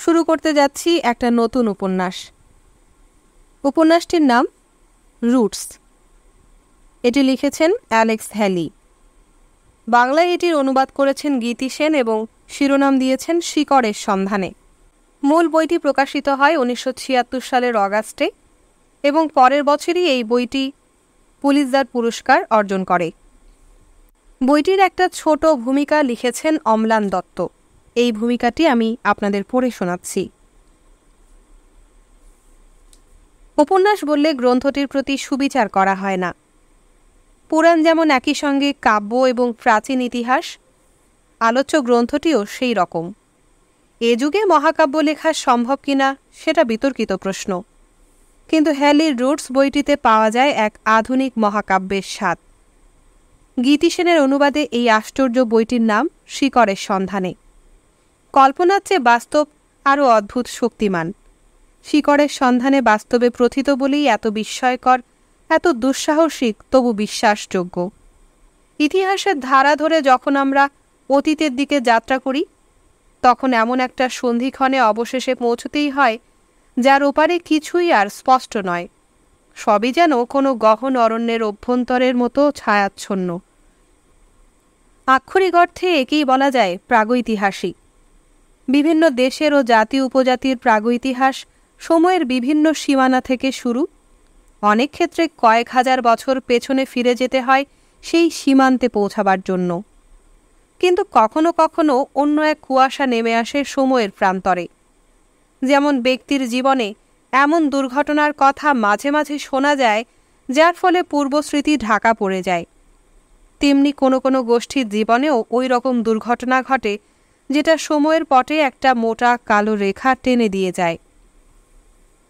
শুরু করতে যাচ্ছি একটা নতুন উপন্যাস। উপন্যাসটির নাম রুটস। এটি লিখেছেন অ্যালেক্স হ্যালি। বাংলায় এটির অনুবাদ করেছেন গীতি সেন এবং শিরোনাম দিয়েছেন শিকড়ের সন্ধানে। মূল বইটি প্রকাশিত হয় 1976 সালের অগাস্টে এবং পরের বছরই এই বইটি পুলিৎজার পুরস্কার অর্জন করে। বইটির একটা ছোট ভূমিকা লিখেছেন অম্লান দত্ত। এই ভূমিকাটি আমি আপনাদের পড়ে শোনাচ্ছি। উপন্যাস বললে গ্রন্থটির প্রতি সুবিচার করা হয় না। পুরাণ যেমন একই সঙ্গে কাব্য এবং প্রাচীন ইতিহাস, আলোচ্য গ্রন্থটিও সেই রকম। এ যুগে মহাকাব্য লেখা সম্ভব কিনা সেটা বিতর্কিত প্রশ্ন, কিন্তু হ্যালির রুটস বইটিতে পাওয়া যায় এক আধুনিক মহাকাব্যের স্বাদ। গীতি সেনের অনুবাদে এই আশ্চর্য বইটির নাম শিকড়ের সন্ধানে। কল্পনার চেয়ে বাস্তব আরও অদ্ভুত শক্তিমান। শিকড়ের সন্ধানে বাস্তবে প্রথিত বলেই এত বিস্ময়কর, এত দুঃসাহসিক, তবু বিশ্বাসযোগ্য। ইতিহাসের ধারা ধরে যখন আমরা অতীতের দিকে যাত্রা করি, তখন এমন একটা সন্ধিক্ষণে অবশেষে পৌঁছতেই হয় যার ওপারে কিছুই আর স্পষ্ট নয়। সবই যেন কোনো গহন অরণ্যের অভ্যন্তরের মতো ছায়াচ্ছন্ন। আক্ষরিক অর্থে একেই বলা যায় প্রাগৈতিহাসিক। বিভিন্ন দেশের ও জাতি উপজাতির প্রাগৈতিহাস সময়ের বিভিন্ন সীমানা থেকে শুরু। অনেক ক্ষেত্রে কয়েক হাজার বছর পেছনে ফিরে যেতে হয় সেই সীমান্তে পৌঁছাবার জন্য। কিন্তু কখনো কখনো অন্য এক কুয়াশা নেমে আসে সময়ের প্রান্তরে। যেমন ব্যক্তির জীবনে এমন দুর্ঘটনার কথা মাঝে মাঝে শোনা যায় যার ফলে পূর্বস্মৃতি ঢাকা পড়ে যায়, তেমনি কোনো কোনো গোষ্ঠীর জীবনেও ওই রকম দুর্ঘটনা ঘটে যেটা সময়ের পটে একটা মোটা কালো রেখা টেনে দিয়ে যায়।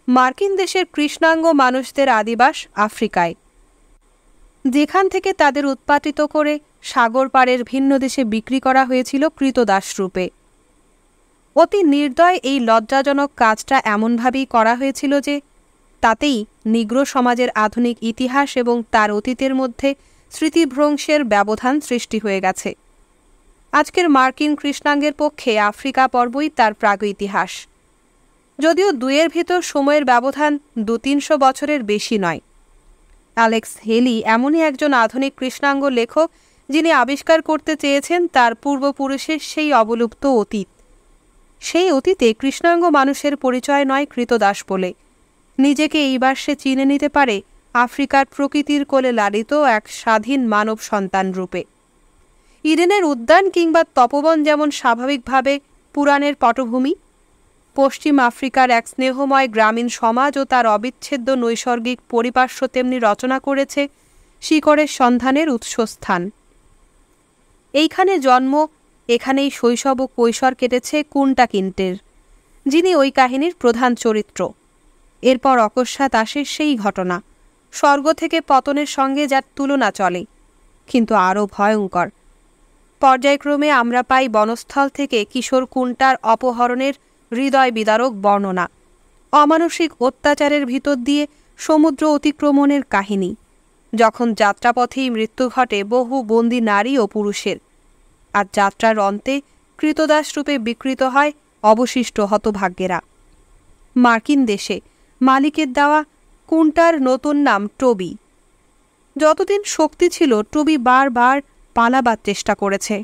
মার্কিন দেশের কৃষ্ণাঙ্গ মানুষদের আদিবাস আফ্রিকায়, যেখান থেকে তাদের উৎপাটিত করে সাগর পাড়ের ভিন্ন দেশে বিক্রি করা হয়েছিল কৃতদাস রূপে। অতি নির্দয় এই লজ্জাজনক কাজটা এমনভাবেই করা হয়েছিল যে তাতেই নিগ্রো সমাজের আধুনিক ইতিহাস এবং তার অতীতের মধ্যে স্মৃতিভ্রংশের ব্যবধান সৃষ্টি হয়ে গেছে। আজকের মার্কিন কৃষ্ণাঙ্গের পক্ষে আফ্রিকা পর্বই তার প্রাগৈতিহাস। যদিও দুয়ের ভিতর সময়ের ব্যবধান 200-300 বছরের বেশি নয়। অ্যালেক্স হেলি এমনই একজন আধুনিক কৃষ্ণাঙ্গ লেখক যিনি আবিষ্কার করতে চেয়েছেন তার পূর্বপুরুষের সেই অবলুপ্ত অতীত। সেই অতীতে কৃষ্ণাঙ্গ মানুষের পরিচয় নয় কৃতদাস বলে, নিজেকে এইবার সে চিনে নিতে পারে আফ্রিকার প্রকৃতির কোলে লালিত এক স্বাধীন মানব সন্তান রূপে। ইডেনের উদ্যান কিংবা তপবন যেমন স্বাভাবিকভাবে পুরাণের পটভূমি, পশ্চিম আফ্রিকার এক স্নেহময় গ্রামীণ সমাজ ও তার অবিচ্ছেদ্য নৈসর্গিক পরিপার্শ্ব তেমনি রচনা করেছে শিকড়ের সন্ধানের উৎসস্থান। এইখানে জন্ম, এখানেই শৈশব ও কৈশোর কেটেছে কুন্টা কিন্টের, যিনি ওই কাহিনীর প্রধান চরিত্র। এরপর অকস্মাৎ আসে সেই ঘটনা, স্বর্গ থেকে পতনের সঙ্গে যার তুলনা চলে, কিন্তু আরও ভয়ঙ্কর। পর্যায়ক্রমে আমরা পাই বনস্থল থেকে কিশোর কুন্টার অপহরণের হৃদয় বিদারক বর্ণনা, অমানসিক অত্যাচারের ভিতর দিয়ে সমুদ্র অতিক্রমণের কাহিনী, যখন যাত্রাপথেই মৃত্যু ঘটে বহু বন্দী নারী ও পুরুষের, আর যাত্রার অন্তে কৃতদাস রূপে বিকৃত হয় অবশিষ্ট হতভাগ্যেরা। মার্কিন দেশে মালিকের দেওয়া কুন্টার নতুন নাম টবি। যতদিন শক্তি ছিল টবি বারবার পালাবার চেষ্টা করেছে,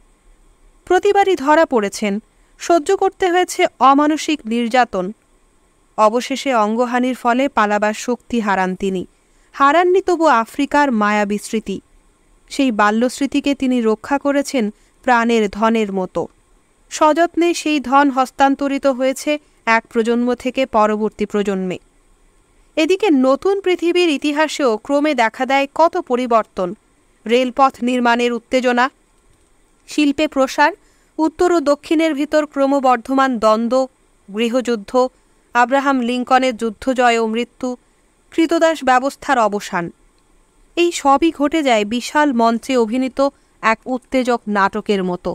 প্রতিবারই ধরা পড়েছেন, সহ্য করতে হয়েছে অমানসিক নির্যাতন। অবশেষে অঙ্গহানির ফলে পালাবার শক্তি হারান তিনি, হারাননি তবু আফ্রিকার মায়াবী স্মৃতি। সেই বাল্যস্মৃতিকে তিনি রক্ষা করেছেন প্রাণের ধনের মতো। সযত্নে সেই ধন হস্তান্তরিত হয়েছে এক প্রজন্ম থেকে পরবর্তী প্রজন্মে। এদিকে নতুন পৃথিবীর ইতিহাসেও ক্রমে দেখা দেয় কত পরিবর্তন। রেলপথ নির্মাণের উত্তেজনা, শিল্পে প্রসার, উত্তর ও দক্ষিণের ভিতর ক্রমবর্ধমান দ্বন্দ্ব, গৃহযুদ্ধ, আব্রাহাম লিঙ্কনের যুদ্ধজয় ও মৃত্যু, কৃতদাস ব্যবস্থার অবসান, এই সবই ঘটে যায় বিশাল মঞ্চে অভিনীত এক উত্তেজক নাটকের মতো।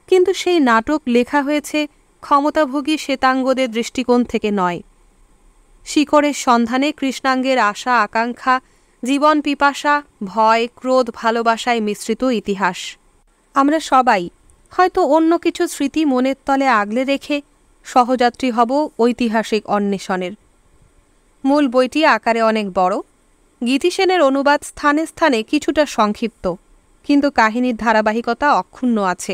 কিন্তু সেই নাটক লেখা হয়েছে ক্ষমতাভোগী শ্বেতাঙ্গদের দৃষ্টিকোণ থেকে নয়। শিকড়ের সন্ধানে কৃষ্ণাঙ্গের আশা আকাঙ্ক্ষা, জীবন পিপাসা, ভয়, ক্রোধ, ভালোবাসায় মিশ্রিত ইতিহাস। আমরা সবাই হয়তো অন্য কিছু স্মৃতি মনের তলে আগলে রেখে সহযাত্রী হব ঐতিহাসিক অন্বেষণের। মূল বইটি আকারে অনেক বড়। গীতিসেনের অনুবাদ স্থানে স্থানে কিছুটা সংক্ষিপ্ত, কিন্তু কাহিনীর ধারাবাহিকতা অক্ষুণ্ণ আছে।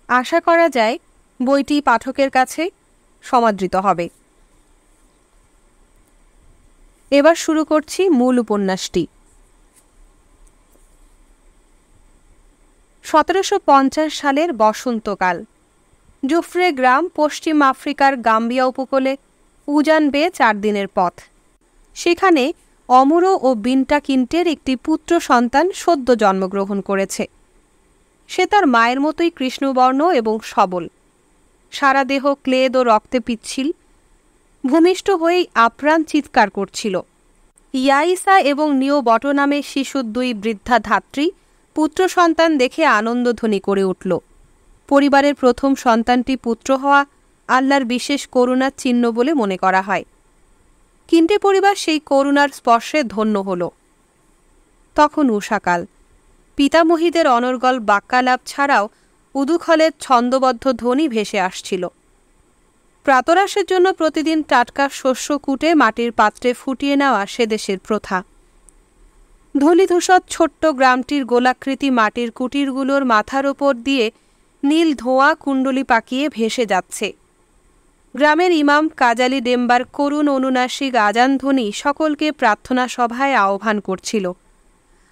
আশা করা যায় বইটি পাঠকের কাছে সমাদৃত হবে। এবার শুরু করছি মূল উপন্যাসটি। 1750 সালের বসন্তকাল। জুফ্রে গ্রাম পশ্চিম আফ্রিকার গাম্বিয়া উপকূলে উজান বেয়ে 4 দিনের পথ। সেখানে অমরো ও বিন্টা কিন্টের একটি পুত্র সন্তান সদ্য জন্মগ্রহণ করেছে। সে তার মায়ের মতোই কৃষ্ণবর্ণ এবং সবল। সারা দেহ ক্লেদ ও রক্তে পিচ্ছিল, ভূমিষ্ঠ হয়েই আপ্রাণ চিৎকার করছিল। ইয়াইসা এবং নিও বটো নামে শিশু 2 বৃদ্ধা ধাত্রী পুত্র সন্তান দেখে আনন্দধ্বনি করে উঠল। পরিবারের প্রথম সন্তানটি পুত্র হওয়া আল্লাহর বিশেষ করুণার চিহ্ন বলে মনে করা হয়। কিন্টে পরিবার সেই করুণার স্পর্শে ধন্য হল। তখন উষাকাল। পিতামহীদের অনর্গল বাক্যালাপ ছাড়াও উদুখলের ছন্দবদ্ধ ধ্বনি ভেসে আসছিল। প্রাতরাশের জন্য প্রতিদিন টাটকা শস্য কুটে মাটির পাত্রে ফুটিয়ে নেওয়া সে দেশের প্রথা। ধূলিধূসর ছোট্ট গ্রামটির গোলাকৃতি মাটির কুটিরগুলোর মাথার ওপর দিয়ে নীল ধোঁয়া কুণ্ডলি পাকিয়ে ভেসে যাচ্ছে। গ্রামের ইমাম কাজালি ডেম্বার করুণ অনুনাসিক আজানধ্বনি সকলকে প্রার্থনা সভায় আহ্বান করছিল।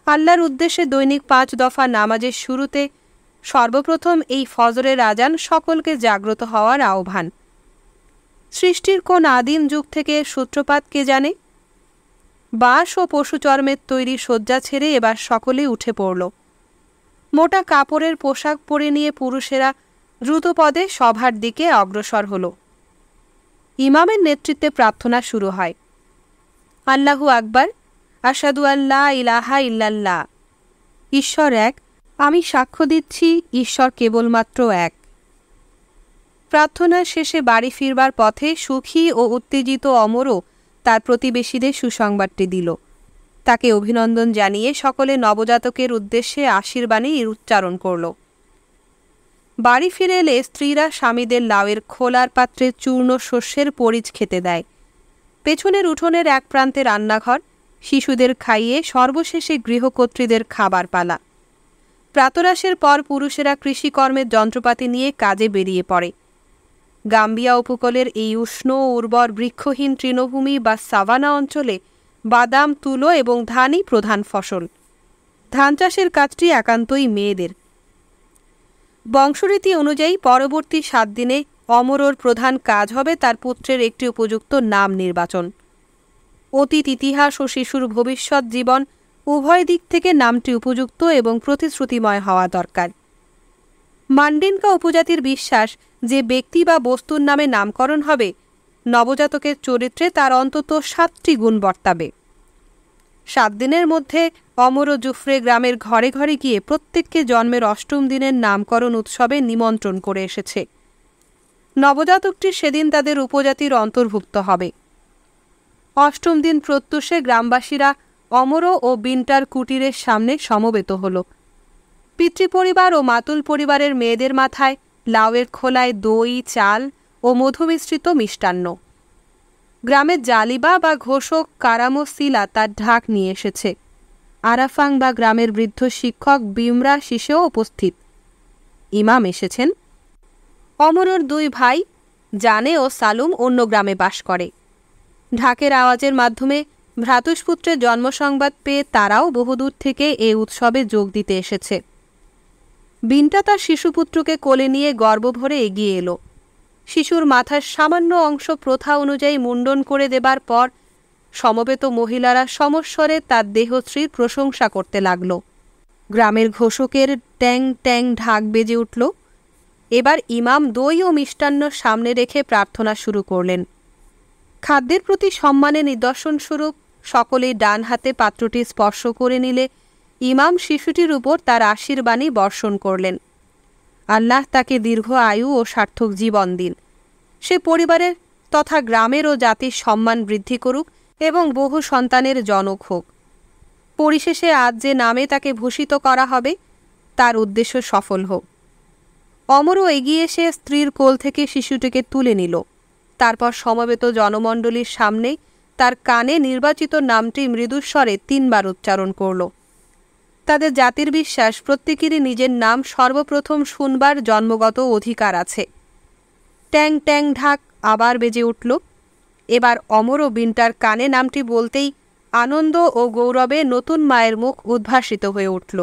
আল্লাহর উদ্দেশ্যে দৈনিক 5 দফা নামাজের শুরুতে সর্বপ্রথম এই ফজরের আজান সকলকে জাগ্রত হওয়ার আহ্বান। সৃষ্টির কোন আদিম যুগ থেকে সূত্রপাত কে জানে? বাঁশ ও পশুচর্মের তৈরি শয্যা ছেড়ে এবার সকলে উঠে পড়ল। মোটা কাপড়ের পোশাক পরে নিয়ে পুরুষেরা দ্রুতপদে সভার দিকে অগ্রসর হল। ইমামের নেতৃত্বে প্রার্থনা শুরু হয়। আল্লাহু আকবার, আশহাদু আল্লা ইলাহা ইল্লাল্লাহ। ঈশ্বর এক, আমি সাক্ষ্য দিচ্ছি ঈশ্বর কেবলমাত্র এক। প্রার্থনার শেষে বাড়ি ফিরবার পথে সুখী ও উত্তেজিত অমরও তার প্রতিবেশীদের সুসংবাদটি দিল। তাকে অভিনন্দন জানিয়ে সকলে নবজাতকের উদ্দেশ্যে আশীর্বাণী উচ্চারণ করল। বাড়ি ফিরে এলে স্ত্রীরা স্বামীদের লাউয়ের খোলার পাত্রে চূর্ণ শস্যের পরিচ খেতে দেয়। পেছনের উঠোনের এক প্রান্তে রান্নাঘর, শিশুদের খাইয়ে সর্বশেষে গৃহকর্ত্রীদের খাবার পালা। প্রাতরাশের পর পুরুষেরা কৃষিকর্মের যন্ত্রপাতি নিয়ে কাজে বেরিয়ে পড়ে। গাম্বিয়া উপকূলের এই উষ্ণ ও উর্বর বৃক্ষহীন তৃণভূমি বা সাভানা অঞ্চলে বাদাম, তুলো এবং ধানই প্রধান ফসল। ধান চাষের কাজটি একান্তই মেয়েদের। বংশরীতি অনুযায়ী পরবর্তী 7 দিনে অমরোর প্রধান কাজ হবে তার পুত্রের একটি উপযুক্ত নাম নির্বাচন। অতীত ইতিহাস ও শিশুর ভবিষ্যৎ জীবন উভয় দিক থেকে নামটি উপযুক্ত এবং প্রতিশ্রুতিময় হওয়া দরকার। মান্ডিনকা উপজাতির বিশ্বাস যে ব্যক্তি বা বস্তুর নামে নামকরণ হবে, নবজাতকের চরিত্রে তার অন্তত 7টি গুণ বর্তাবে। 7 দিনের মধ্যে অমর ও জুফ্রে গ্রামের ঘরে ঘরে গিয়ে প্রত্যেককে জন্মের 8ম দিনের নামকরণ উৎসবে নিমন্ত্রণ করে এসেছে। নবজাতকটি সেদিন তাদের উপজাতির অন্তর্ভুক্ত হবে। 8ম দিন প্রত্যুষে গ্রামবাসীরা অমরো ও বিন্টার কুটিরের সামনে সমবেত হল। পিতৃপরিবার ও মাতুল পরিবারের মেয়েদের মাথায় লাউয়ের খোলায় দই, চাল ও মধু মিশ্রিত মিষ্টান্ন। গ্রামের জালিবা বা ঘোষক কারামো সিলা তার ঢাক নিয়ে এসেছে। আরাফাং বা গ্রামের বৃদ্ধ শিক্ষক বিমরা শিশেও উপস্থিত। ইমাম এসেছেন। অমরোর 2 ভাই জানে ও সালুম অন্য গ্রামে বাস করে। ঢাকের আওয়াজের মাধ্যমে ভ্রাতুষ্পুত্রের জন্মসংবাদ পেয়ে তারাও বহুদূর থেকে এ উৎসবে যোগ দিতে এসেছে। বিন্টা তার শিশুপুত্রকে কোলে নিয়ে গর্বভরে এগিয়ে এলো। শিশুর মাথার সামান্য অংশ প্রথা অনুযায়ী মুন্ডন করে দেবার পর সমবেত মহিলারা সমস্বরে তার দেহশ্রীর প্রশংসা করতে লাগল। গ্রামের ঘোষকের ট্যাং ট্যাং ঢাক বেজে উঠল। এবার ইমাম দই ও মিষ্টান্ন সামনে রেখে প্রার্থনা শুরু করলেন। খাদ্যের প্রতি সম্মানের নিদর্শনস্বরূপ সকলেই ডান হাতে পাত্রটি স্পর্শ করে নিলে ইমাম শিশুটির উপর তার আশীর্বাণী বর্ষণ করলেন। আল্লাহ তাকে দীর্ঘ আয়ু ও সার্থক জীবন দিন। সে পরিবারের তথা গ্রামের ও জাতির সম্মান বৃদ্ধি করুক এবং বহু সন্তানের জনক হোক। পরিশেষে আজ যে নামে তাকে ভূষিত করা হবে তার উদ্দেশ্য সফল হোক। অমরও এগিয়ে এসে স্ত্রীর কোল থেকে শিশুটিকে তুলে নিল। তারপর সমবেত জনমণ্ডলীর সামনে তার কানে নির্বাচিত নামটি মৃদুস্বরে 3 বার উচ্চারণ করল। তাদের জাতির বিশ্বাস প্রত্যেকেরই নিজের নাম সর্বপ্রথম শুনবার জন্মগত অধিকার আছে। ট্যাং ট্যাং ঢাক আবার বেজে উঠল। এবার অমর ও বিন্টার কানে নামটি বলতেই আনন্দ ও গৌরবে নতুন মায়ের মুখ উদ্ভাসিত হয়ে উঠল।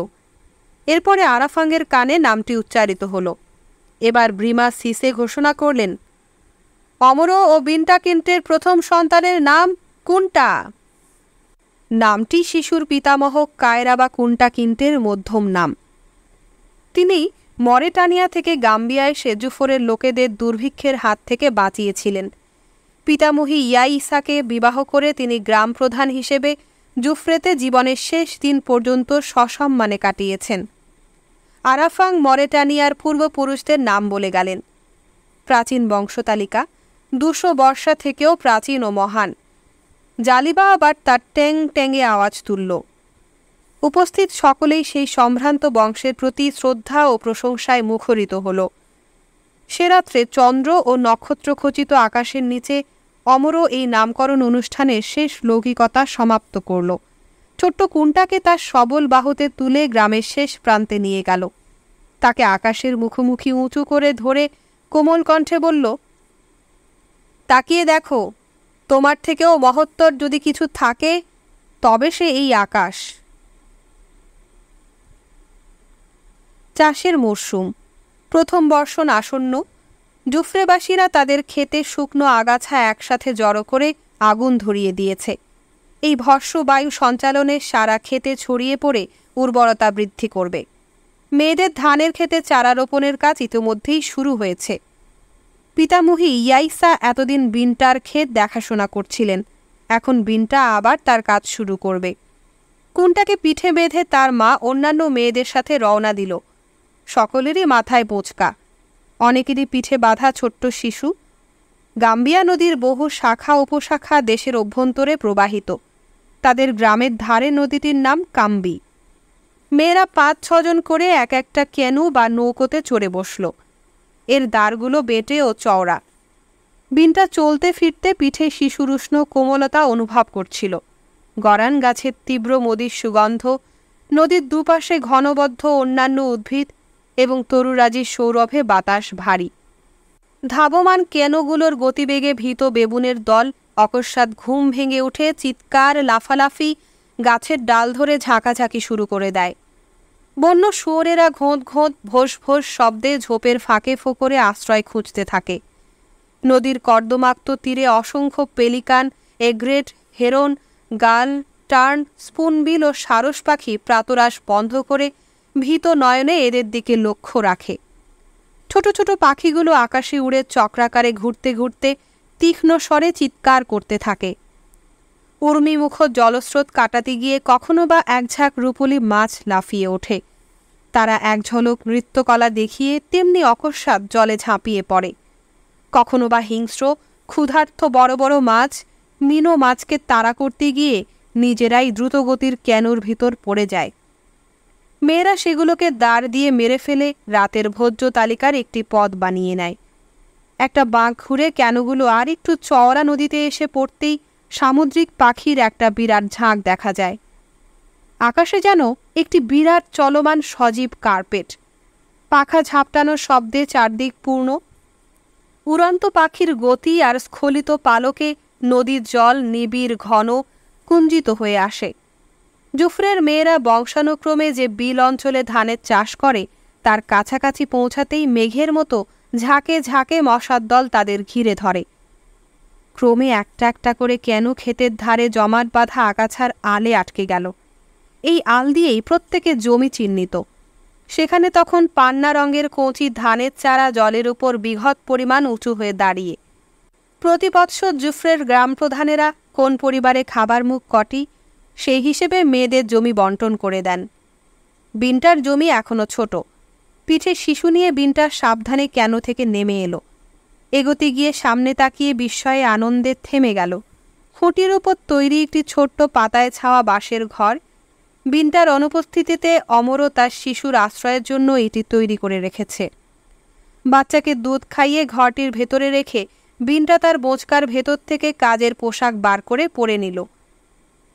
এরপরে আরাফাঙ্গের কানে নামটি উচ্চারিত হল। এবার ব্রিমা সিসে ঘোষণা করলেন, অমর ও বিন্টা কিন্টের প্রথম সন্তানের নাম কুন্টা। নামটি শিশুর পিতামহ কায়রা বা কুন্টা কিন্টের মধ্যম নাম। তিনি মরেটানিয়া থেকে গাম্বিয়া এসে জুফরের লোকেদের দুর্ভিক্ষের হাত থেকে বাঁচিয়েছিলেন। পিতামহী ইয়াইসাকে বিবাহ করে তিনি গ্রাম প্রধান হিসেবে জুফরেতে জীবনের শেষ দিন পর্যন্ত সসম্মানে কাটিয়েছেন। আরাফাং মরেটানিয়ার পূর্বপুরুষদের নাম বলে গেলেন। প্রাচীন বংশতালিকা 200 বর্ষা থেকেও প্রাচীন ও মহান। জালিবা আবার তার ট্যাং ট্যাঙে আওয়াজ তুলল। উপস্থিত সকলেই সেই সম্ভ্রান্ত বংশের প্রতি শ্রদ্ধা ও প্রশংসায় মুখরিত হল। সে রাত্রে চন্দ্র ও নক্ষত্রখচিত আকাশের নিচে অমরও এই নামকরণ অনুষ্ঠানের শেষ লৌকিকতা সমাপ্ত করল। ছোট্ট কুন্টাকে তার সবল বাহুতে তুলে গ্রামের শেষ প্রান্তে নিয়ে গেল। তাকে আকাশের মুখোমুখি উঁচু করে ধরে কোমল কণ্ঠে বলল, তাকিয়ে দেখো, তোমার থেকেও মহত্তর যদি কিছু থাকে তবে সে এই আকাশ। চাষের মরশুম, প্রথম বর্ষণ আসন্ন। জুফরেবাসীরা তাদের ক্ষেতে শুকনো আগাছা একসাথে জড়ো করে আগুন ধরিয়ে দিয়েছে। এই ভস্ম বায়ু সঞ্চালনে সারা ক্ষেতে ছড়িয়ে পড়ে উর্বরতা বৃদ্ধি করবে। মেয়েদের ধানের ক্ষেতে চারা রোপণের কাজ ইতিমধ্যেই শুরু হয়েছে। পিতামহী ইয়াইসা এতদিন বিন্টার ক্ষেত দেখাশোনা করছিলেন, এখন বিন্টা আবার তার কাজ শুরু করবে। কুন্টাকে পিঠে বেঁধে তার মা অন্যান্য মেয়েদের সাথে রওনা দিল। সকলেরই মাথায় বোঁচকা, অনেকেরই পিঠে বাঁধা ছোট্ট শিশু। গাম্বিয়া নদীর বহু শাখা উপশাখা দেশের অভ্যন্তরে প্রবাহিত। তাদের গ্রামের ধারে নদীটির নাম কাম্বি। মেয়েরা 5-6 জন করে এক একটা ক্যানু বা নৌকোতে চড়ে বসল। এর দাঁড়গুলো বেঁটে ও চওড়া। বিনটা চলতে ফিরতে পিঠে শিশুর উষ্ণ কোমলতা অনুভব করছিল। গরান গাছের তীব্র মদির সুগন্ধ, নদীর দুপাশে ঘনবদ্ধ অন্যান্য উদ্ভিদ এবং তরুরাজির সৌরভে বাতাস ভারী। ধাবমান ক্যানোগুলোর গতিবেগে ভীত বেবুনের দল অকস্মাৎ ঘুম ভেঙে উঠে চিৎকার, লাফালাফি, গাছের ডাল ধরে ঝাঁকাঝাঁকি শুরু করে দেয়। বন্য শুয়োরেরা ঘোঁত ঘোঁত ভোস ভোস শব্দে ঝোপের ফাঁকে ফোকরে আশ্রয় খুঁজতে থাকে। নদীর কর্দমাক্ত তীরে অসংখ্য পেলিকান, এগ্রেট, হেরন, গাল, টার্ন, স্পুনবিল ও সারস পাখি প্রাতরাশ বন্ধ করে ভীত নয়নে এদের দিকে লক্ষ্য রাখে। ছোট ছোট পাখিগুলো আকাশে উড়ে চক্রাকারে ঘুরতে ঘুরতে তীক্ষ্ণ স্বরে চিৎকার করতে থাকে। উর্মিমুখ জলস্রোত কাটাতে গিয়ে কখনো বা এক ঝাঁক রূপলি মাছ লাফিয়ে ওঠে। তারা এক ঝলক নৃত্যকলা দেখিয়ে তেমনি অকস্মাৎ জলে ঝাঁপিয়ে পড়ে। কখনো বা হিংস্র ক্ষুধার্ত বড় বড় মাছ মিনো মাছকে তাড়া করতে গিয়ে নিজেরাই দ্রুতগতির ক্যানুর ভিতর পড়ে যায়। মেয়েরা সেগুলোকে দাঁড় দিয়ে মেরে ফেলে রাতের ভোজ্য তালিকার একটি পদ বানিয়ে নেয়। একটা বাঁক ঘুরে ক্যানুগুলো আর একটু চওড়া নদীতে এসে পড়তেই সামুদ্রিক পাখির একটা বিরাট ঝাঁক দেখা যায়। আকাশে যেন একটি বিরাট চলমান সজীব কার্পেট। পাখা ঝাপটানোর শব্দে চারদিক পূর্ণ। উড়ন্ত পাখির গতি আর স্খলিত পালকে নদীর জল নিবিড় ঘন কুঞ্জিত হয়ে আসে। জুফরের মেয়েরা বংশানুক্রমে যে বিল অঞ্চলে ধানের চাষ করে তার কাছাকাছি পৌঁছাতেই মেঘের মতো ঝাঁকে ঝাঁকে মশার দল তাদের ঘিরে ধরে। ক্রমে একটা একটা করে কেন ক্ষেতের ধারে জমাট বাঁধা আগাছার আলে আটকে গেল। এই আল দিয়েই প্রত্যেকে জমি চিহ্নিত। সেখানে তখন পান্না রঙের কচি ধানের চারা জলের উপর বিঘৎ পরিমাণ উঁচু হয়ে দাঁড়িয়ে। প্রতি বৎসর জুফরের গ্রাম প্রধানেরা কোন পরিবারে খাবার মুখ কটি সেই হিসেবে মেয়েদের জমি বন্টন করে দেন। বিন্টার জমি এখনো ছোট। পিঠে শিশু নিয়ে বিন্টার সাবধানে ক্যানো থেকে নেমে এলো। এগোতে গিয়ে সামনে তাকিয়ে বিস্ময়ে আনন্দে থেমে গেল। খুঁটির উপর তৈরি একটি ছোট্ট পাতায় ছাওয়া বাঁশের ঘর। বিন্টার অনুপস্থিতিতে অমরও তার শিশুর আশ্রয়ের জন্য এটি তৈরি করে রেখেছে। বাচ্চাকে দুধ খাইয়ে ঘরটির ভেতরে রেখে বিনটা তার বোঁচকার ভেতর থেকে কাজের পোশাক বার করে পরে নিল।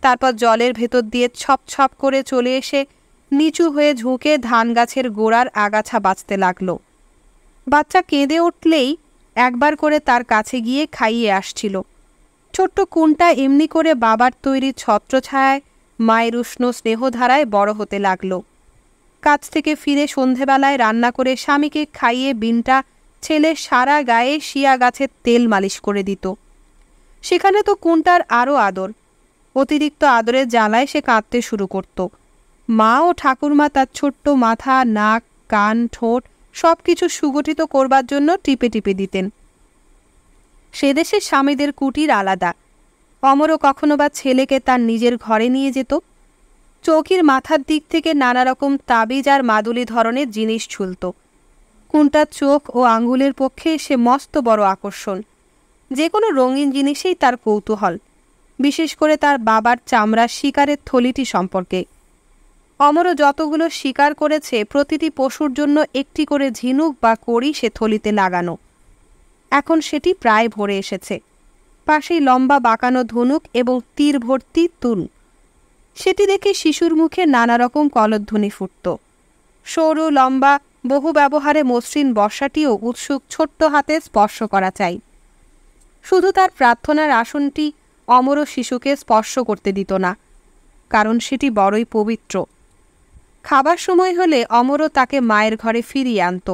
তারপর জলের ভেতর দিয়ে ছপ ছপ করে চলে এসে নিচু হয়ে ঝুঁকে ধান গাছের গোড়ার আগাছা বাঁচতে লাগল। বাচ্চা কেঁদে উঠলেই একবার করে তার কাছে গিয়ে খাইয়ে আসছিল। ছোট্ট কুনটা এমনি করে বাবার তৈরি ছত্রছায়ায় মায়ের উষ্ণ স্নেহধারায় বড় হতে লাগল। কাজ থেকে ফিরে সন্ধেবেলায় রান্না করে স্বামীকে খাইয়ে বিনটা ছেলের সারা গায়ে শিয়া গাছের তেল মালিশ করে দিত। সেখানে তো কুনটার আরও আদর। অতিরিক্ত আদরের জ্বালায় সে কাঁদতে শুরু করত। মা ও ঠাকুরমা তার ছোট্ট মাথা, নাক, কান, ঠোঁট সব কিছু সুগঠিত করবার জন্য টিপে টিপে দিতেন। সে দেশের স্বামীদের কুটির আলাদা। অমরও কখনো বা ছেলেকে তার নিজের ঘরে নিয়ে যেত। চৌকির মাথার দিক থেকে নানা রকম তাবিজ আর মাদুলি ধরনের জিনিস ঝুলত। কুনটার চোখ ও আঙ্গুলের পক্ষে সে মস্ত বড় আকর্ষণ। যে কোনো রঙিন জিনিসেই তার কৌতূহল, বিশেষ করে তার বাবার চামড়ার শিকারের থলিটি সম্পর্কে। অমরও যতগুলো শিকার করেছে প্রতিটি পশুর জন্য একটি করে ঝিনুক বা কড়ি সে থলিতে লাগানো। এখন সেটি প্রায় ভরে এসেছে। পাশেই লম্বা বাঁকানো ধনুক এবং তীর ভর্তি তুন। সেটি দেখে শিশুর মুখে নানা রকম কলধ্বনি ফুটত। সরু লম্বা বহু ব্যবহারে মসৃণ বর্ষাটিও উৎসুক ছোট্ট হাতে স্পর্শ করা চাই। শুধু তার প্রার্থনার আসনটি অমর শিশুকে স্পর্শ করতে দিত না, কারণ সেটি বড়ই পবিত্র। খাবার সময় হলে অমরও তাকে মায়ের ঘরে ফিরিয়ে আনত।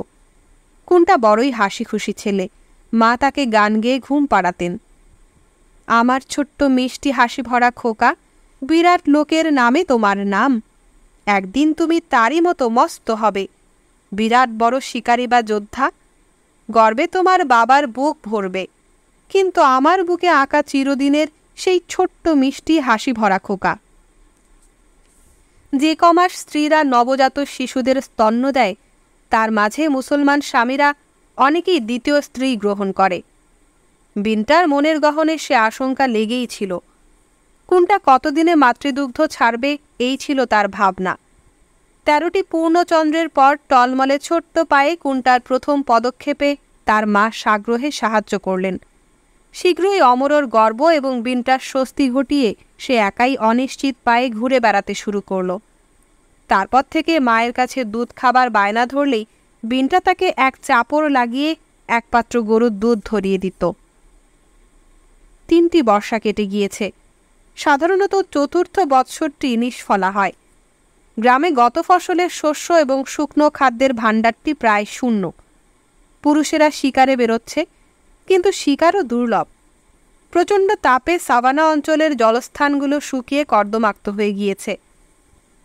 কুনটা বড়ই হাসি খুশি ছেলে। মা তাকে গান গেয়ে ঘুম পাড়াতেন। আমার ছোট্ট মিষ্টি হাসি ভরা খোকা, বিরাট লোকের নামে তোমার নাম। একদিন তুমি তারই মতো মস্ত হবে, বিরাট বড় শিকারী বা যোদ্ধা। গর্বে তোমার বাবার বুক ভরবে, কিন্তু আমার বুকে আঁকা চিরদিনের সেই ছোট্ট মিষ্টি হাসি ভরা খোকা। যে কমাস স্ত্রীরা নবজাত শিশুদের স্তন্য দেয়, তার মাঝে মুসলমান স্বামীরা অনেকেই দ্বিতীয় স্ত্রী গ্রহণ করে। বিনটার মনের গহনে সে আশঙ্কা লেগেই ছিল। কুনটা কতদিনে মাতৃদুগ্ধ ছাড়বে, এই ছিল তার ভাবনা। 13টি পূর্ণচন্দ্রের পর টলমলে ছোট্ট পায়ে কুনটার প্রথম পদক্ষেপে তার মা সাগ্রহে সাহায্য করলেন। শীঘ্রই অমরর গর্ব এবং বিনটার স্বস্তি ঘটিয়ে সে একাই অনিশ্চিত পায়ে ঘুরে বেড়াতে শুরু করল। তারপর থেকে মায়ের কাছে দুধ খাবার বায়না ধরলেই বিনটা তাকে এক চাপড় লাগিয়ে এক পাত্র গরুর দুধ ধরিয়ে দিত। 3টি বর্ষা কেটে গিয়েছে। সাধারণত চতুর্থ বৎসরটি নিষ্ফলা হয়। গ্রামে গত ফসলের শস্য এবং শুকনো খাদ্যের ভাণ্ডারটি প্রায় শূন্য। পুরুষেরা শিকারে বেরোচ্ছে, কিন্তু শিকারও দুর্লভ। প্রচণ্ড তাপে সাভানা অঞ্চলের জলস্থানগুলো শুকিয়ে কর্দমাক্ত হয়ে গিয়েছে।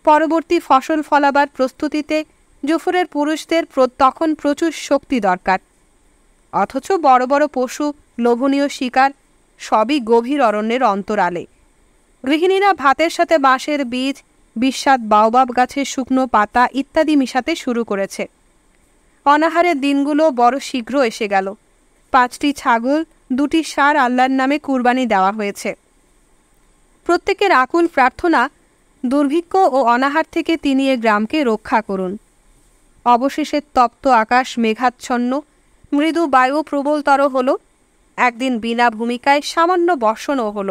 পরবর্তী ফসল ফলাবার প্রস্তুতিতে জুফুরের পুরুষদের তখন প্রচুর শক্তি দরকার। অথচ বড় বড় পশু, লোভনীয় শিকার সবই গভীর অরণ্যের অন্তরালে। গৃহিণীরা ভাতের সাথে বাঁশের বীজ, বিস্বাদ বাওবাব গাছের শুকনো পাতা ইত্যাদি মিশাতে শুরু করেছে। অনাহারের দিনগুলো বড় শীঘ্র এসে গেল। 5টি ছাগল, 2টি ষাঁড় আল্লাহর নামে কুরবানি দেওয়া হয়েছে। প্রত্যেকের আকুল প্রার্থনা, দুর্ভিক্ষ ও অনাহার থেকে তিনি এ গ্রামকে রক্ষা করুন। অবশেষে তপ্ত আকাশ মেঘাচ্ছন্ন, মৃদু বায়ু প্রবলতর হল। একদিন বিনা ভূমিকায় সামান্য বর্ষণও হল।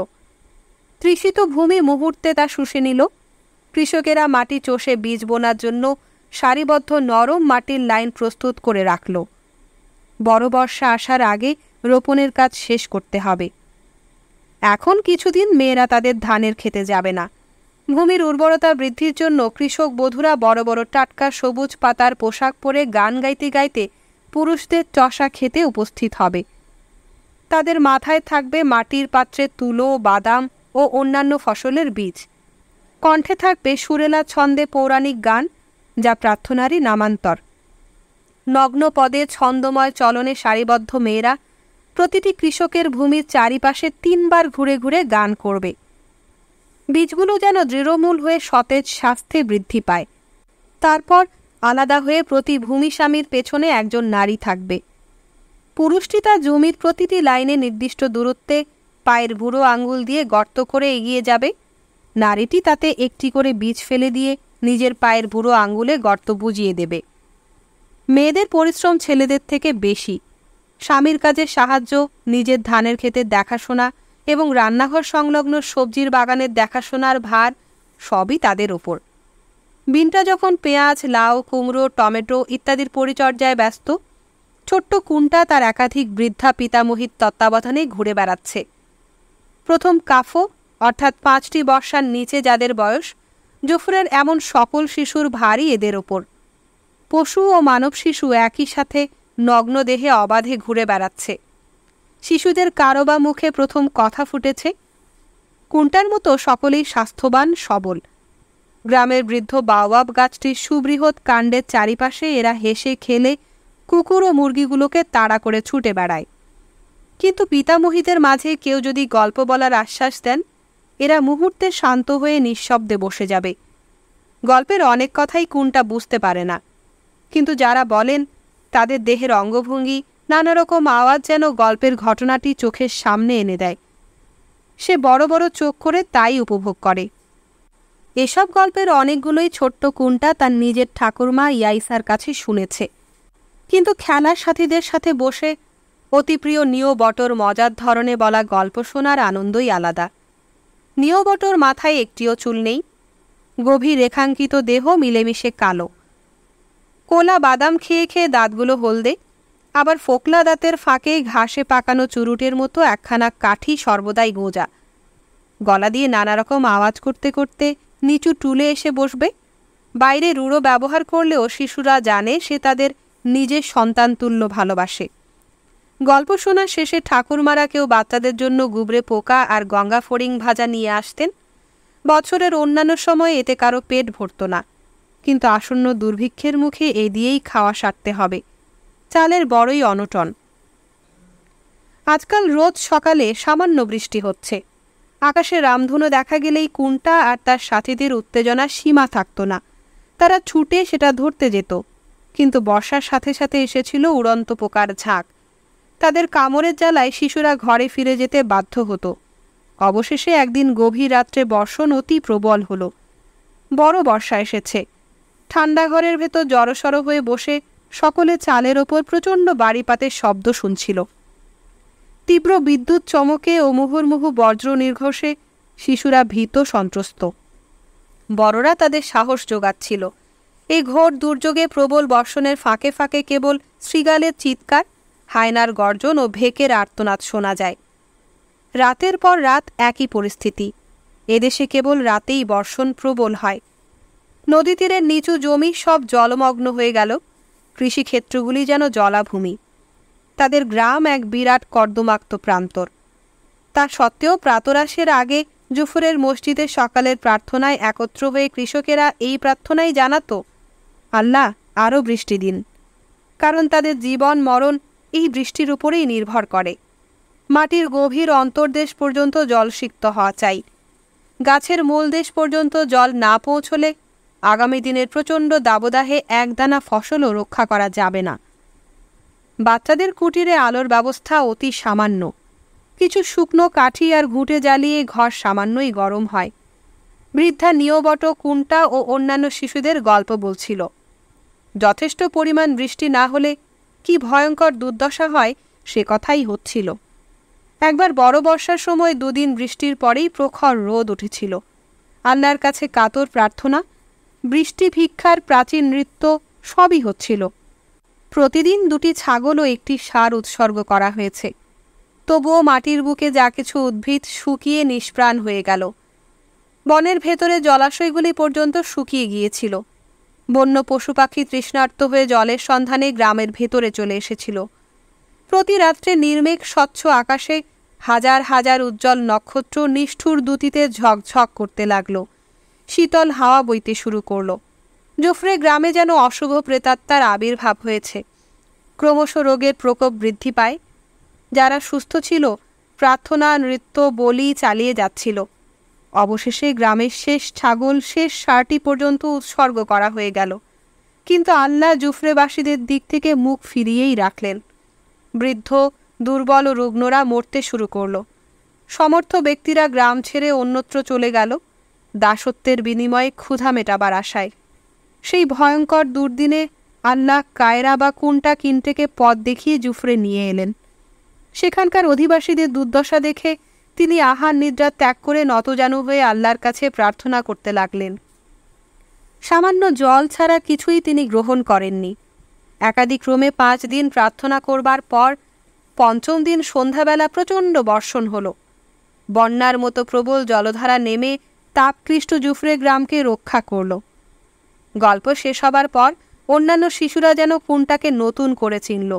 তৃষিত ভূমি মুহূর্তে তা শুষে নিল। কৃষকেরা মাটি চষে বীজ বোনার জন্য সারিবদ্ধ নরম মাটির লাইন প্রস্তুত করে রাখল। বড় বর্ষা আসার আগে রোপণের কাজ শেষ করতে হবে। এখন কিছুদিন মেয়েরা তাদের ধানের খেতে যাবে না। ভূমির উর্বরতা বৃদ্ধির জন্য কৃষক বধূরা বড় বড় টাটকা সবুজ পাতার পোশাক পরে গান গাইতে গাইতে পুরুষদের চষা খেতে উপস্থিত হবে। তাদের মাথায় থাকবে মাটির পাত্রে তুলো, বাদাম ও অন্যান্য ফসলের বীজ। কণ্ঠে থাকবে সুরেলা ছন্দে পৌরাণিক গান, যা প্রার্থনারই নামান্তর। নগ্ন পদে ছন্দময় চলনে সারিবদ্ধ মেয়েরা প্রতিটি কৃষকের ভূমির চারিপাশে 3 বার ঘুরে ঘুরে গান করবে। বীজগুলো যেন দৃঢ়মূল হয়ে সতেজ স্বাস্থ্যে বৃদ্ধি পায়। তারপর আলাদা হয়ে প্রতি ভূমিস্বামীর পেছনে একজন নারী থাকবে। পুরুষটি তার জমির প্রতিটি লাইনে নির্দিষ্ট দূরত্বে পায়ের বুড়ো আঙ্গুল দিয়ে গর্ত করে এগিয়ে যাবে। নারীটি তাতে একটি করে বীজ ফেলে দিয়ে নিজের পায়ের বুড়ো আঙ্গুলে গর্ত বুজিয়ে দেবে। মেয়েদের পরিশ্রম ছেলেদের থেকে বেশি। স্বামীর কাজে সাহায্য, নিজের ধানের ক্ষেতের দেখাশোনা এবং রান্নাঘর সংলগ্ন সবজির বাগানের দেখাশোনার ভার সবই তাদের ওপর। বিনটা যখন পেঁয়াজ, লাউ, কুমড়ো, টমেটো ইত্যাদির পরিচর্যায় ব্যস্ত, ছোট্ট কুন্টা তার একাধিক বৃদ্ধা পিতামহীর তত্ত্বাবধানে ঘুরে বেড়াচ্ছে। প্রথম কাফো অর্থাৎ 5টি বর্ষার নিচে যাদের বয়স, জফরের এমন সকল শিশুর ভারই এদের ওপর। পশু ও মানব শিশু একই সাথে নগ্ন দেহে অবাধে ঘুরে বেড়াচ্ছে। শিশুদের কারো বা মুখে প্রথম কথা ফুটেছে। কুন্টার মতো সকলেই স্বাস্থ্যবান, সবল। গ্রামের বৃদ্ধ বাওয়াব গাছটির সুবৃহৎ কাণ্ডের চারিপাশে এরা হেসে খেলে কুকুর ও মুরগিগুলোকে তাড়া করে ছুটে বেড়ায়। কিন্তু পিতামহীদের মাঝে কেউ যদি গল্প বলার আশ্বাস দেন, এরা মুহূর্তে শান্ত হয়ে নিঃশব্দে বসে যাবে। গল্পের অনেক কথাই কুন্টা বুঝতে পারে না, কিন্তু যারা বলেন তাদের দেহের অঙ্গভঙ্গি, নানা রকম আওয়াজ যেন গল্পের ঘটনাটি চোখের সামনে এনে দেয়। সে বড় বড় চোখ করে তাই উপভোগ করে। এসব গল্পের অনেকগুলোই ছোট্ট কুন্টা তার নিজের ঠাকুরমা ইয়াইসার কাছে শুনেছে। কিন্তু খেলার সাথীদের সাথে বসে অতি প্রিয় নিও বটর মজার ধরনে বলা গল্প শোনার আনন্দই আলাদা। নিও বটর মাথায় একটিও চুল নেই, গভীর রেখাঙ্কিত দেহ মিলেমিশে কালো। কোলা বাদাম খেয়ে খেয়ে দাঁতগুলো হলদে, আবার ফোকলা দাঁতের ফাঁকে ঘাসে পাকানো চুরুটের মতো একখানা কাঠি সর্বদাই গোঁজা। গলা দিয়ে নানা রকম আওয়াজ করতে করতে নিচু টুলে এসে বসবে। বাইরে রূঢ় ব্যবহার করলেও শিশুরা জানে সে তাদের নিজের সন্তানতুল্য ভালোবাসে। গল্প শোনার শেষে ঠাকুরমারা কেউ বাচ্চাদের জন্য গুবরে পোকা আর গঙ্গা ফড়িং ভাজা নিয়ে আসতেন। বছরের অন্যান্য সময় এতে কারো পেট ভরত না, কিন্তু আসন্ন দুর্ভিক্ষের মুখে এ দিয়েই খাওয়া সারতে হবে। চালের বড়ই অনটন। আজকাল রোজ সকালে সামান্য বৃষ্টি হচ্ছে। আকাশে রামধনু দেখা গেলেই কুন্টা আর তার সাথীদের উত্তেজনার সীমা থাকত না। তারা ছুটে সেটা ধরতে যেত, কিন্তু বর্ষার সাথে সাথে এসেছিল উড়ন্ত পোকার ঝাঁক। তাদের কামড়ের জ্বালায় শিশুরা ঘরে ফিরে যেতে বাধ্য হতো। অবশেষে একদিন গভীর রাত্রে বর্ষণ অতি প্রবল হল। বড় বর্ষা এসেছে। ঠান্ডা ঘরের ভেতর জড়সড় হয়ে বসে সকলে চালের ওপর প্রচণ্ড বাড়িপাতের শব্দ শুনছিল। তীব্র বিদ্যুৎ চমকে ও মুহুর্মুহু বজ্র নির্ঘোষে শিশুরা ভীত সন্ত্রস্ত। বড়রা তাদের সাহস জোগাচ্ছিল। এই ঘোর দুর্যোগে প্রবল বর্ষণের ফাঁকে ফাঁকে কেবল শৃগালের চিৎকার, হায়নার গর্জন ও ভেকের আর্তনাদ শোনা যায়। রাতের পর রাত একই পরিস্থিতি। এদেশে কেবল রাতেই বর্ষণ প্রবল হয়। নদী তীরের নিচু জমি সব জলমগ্ন হয়ে গেল। কৃষিক্ষেত্রগুলি যেন জলাভূমি। তাদের গ্রাম এক বিরাট কর্দমাক্ত প্রান্তর। তা সত্ত্বেও প্রাতরাশের আগে জুফরের মসজিদে সকালের প্রার্থনায় একত্র হয়ে কৃষকেরা এই প্রার্থনাই জানাত, আল্লাহ আরও বৃষ্টি দিন। কারণ তাদের জীবন মরণ এই বৃষ্টির উপরেই নির্ভর করে। মাটির গভীর অন্তর্দেশ পর্যন্ত জলসিক্ত হওয়া চাই। গাছের মূলদেশ পর্যন্ত জল না পৌঁছলে আগামী দিনের প্রচণ্ড দাবদাহে একদানা ফসলও রক্ষা করা যাবে না। বাচ্চাদের কুটিরে আলোর ব্যবস্থা অতি সামান্য। কিছু শুকনো কাঠি আর ঘুঁটে জ্বালিয়ে ঘর সামান্যই গরম হয়। বৃদ্ধা নিয়বট কুন্টা ও অন্যান্য শিশুদের গল্প বলছিল। যথেষ্ট পরিমাণ বৃষ্টি না হলে কি ভয়ঙ্কর দুর্দশা হয় সে কথাই হচ্ছিল। একবার বড় বর্ষার সময় 2 দিন বৃষ্টির পরেই প্রখর রোদ উঠেছিল। আল্লাহর কাছে কাতর প্রার্থনা, বৃষ্টি ভিক্ষার প্রাচীন নৃত্য সবই হচ্ছিল। প্রতিদিন 2টি ছাগল ও 1টি ষাঁড় উৎসর্গ করা হয়েছে। তবুও মাটির বুকে যা কিছু উদ্ভিদ শুকিয়ে নিষ্প্রাণ হয়ে গেল। বনের ভেতরে জলাশয়গুলি পর্যন্ত শুকিয়ে গিয়েছিল। বন্য পশু পাখি তৃষ্ণার্ত হয়ে জলের সন্ধানে গ্রামের ভেতরে চলে এসেছিল। প্রতি রাত্রে নির্মেঘ স্বচ্ছ আকাশে হাজার হাজার উজ্জ্বল নক্ষত্র নিষ্ঠুর দ্যুতিতে ঝকঝক করতে লাগল। শীতল হাওয়া বইতে শুরু করল। জুফরে গ্রামে যেন অশুভ প্রেতাত্মার আবির্ভাব হয়েছে। ক্রমশ রোগের প্রকোপ বৃদ্ধি পায়। যারা সুস্থ ছিল প্রার্থনা, নৃত্য, বলি চালিয়ে যাচ্ছিল। অবশেষে গ্রামের শেষ ছাগল, শেষ ষাঁড়টি পর্যন্ত উৎসর্গ করা হয়ে গেল। কিন্তু আল্লাহ জুফরেবাসীদের দিক থেকে মুখ ফিরিয়েই রাখলেন। বৃদ্ধ, দুর্বল ও রুগ্নরা মরতে শুরু করল। সমর্থ ব্যক্তিরা গ্রাম ছেড়ে অন্যত্র চলে গেল, দাসত্বের বিনিময়ে ক্ষুধা মেটাবার আশায়। সেই ভয়ঙ্কর দুর্দিনে আল্লাহ কায়রা বা কুন্টা কিন্টেকে পথ দেখিয়ে জুফরে নিয়ে এলেন। সেখানকার অধিবাসীদের দুর্দশা দেখে তিনি আহার নিদ্রা ত্যাগ করে নতজানু হয়ে আল্লাহর কাছে প্রার্থনা করতে লাগলেন। সামান্য জল ছাড়া কিছুই তিনি গ্রহণ করেননি। একাদিক্রমে 5 দিন প্রার্থনা করবার পর 5ম দিন সন্ধ্যাবেলা প্রচণ্ড বর্ষণ হল। বন্যার মতো প্রবল জলধারা নেমে তাপকৃষ্ট জুফরে গ্রামকে রক্ষা করল। গল্প শেষ হবার পর অন্যান্য শিশুরা যেন কুন্টাকে নতুন করে চিনল।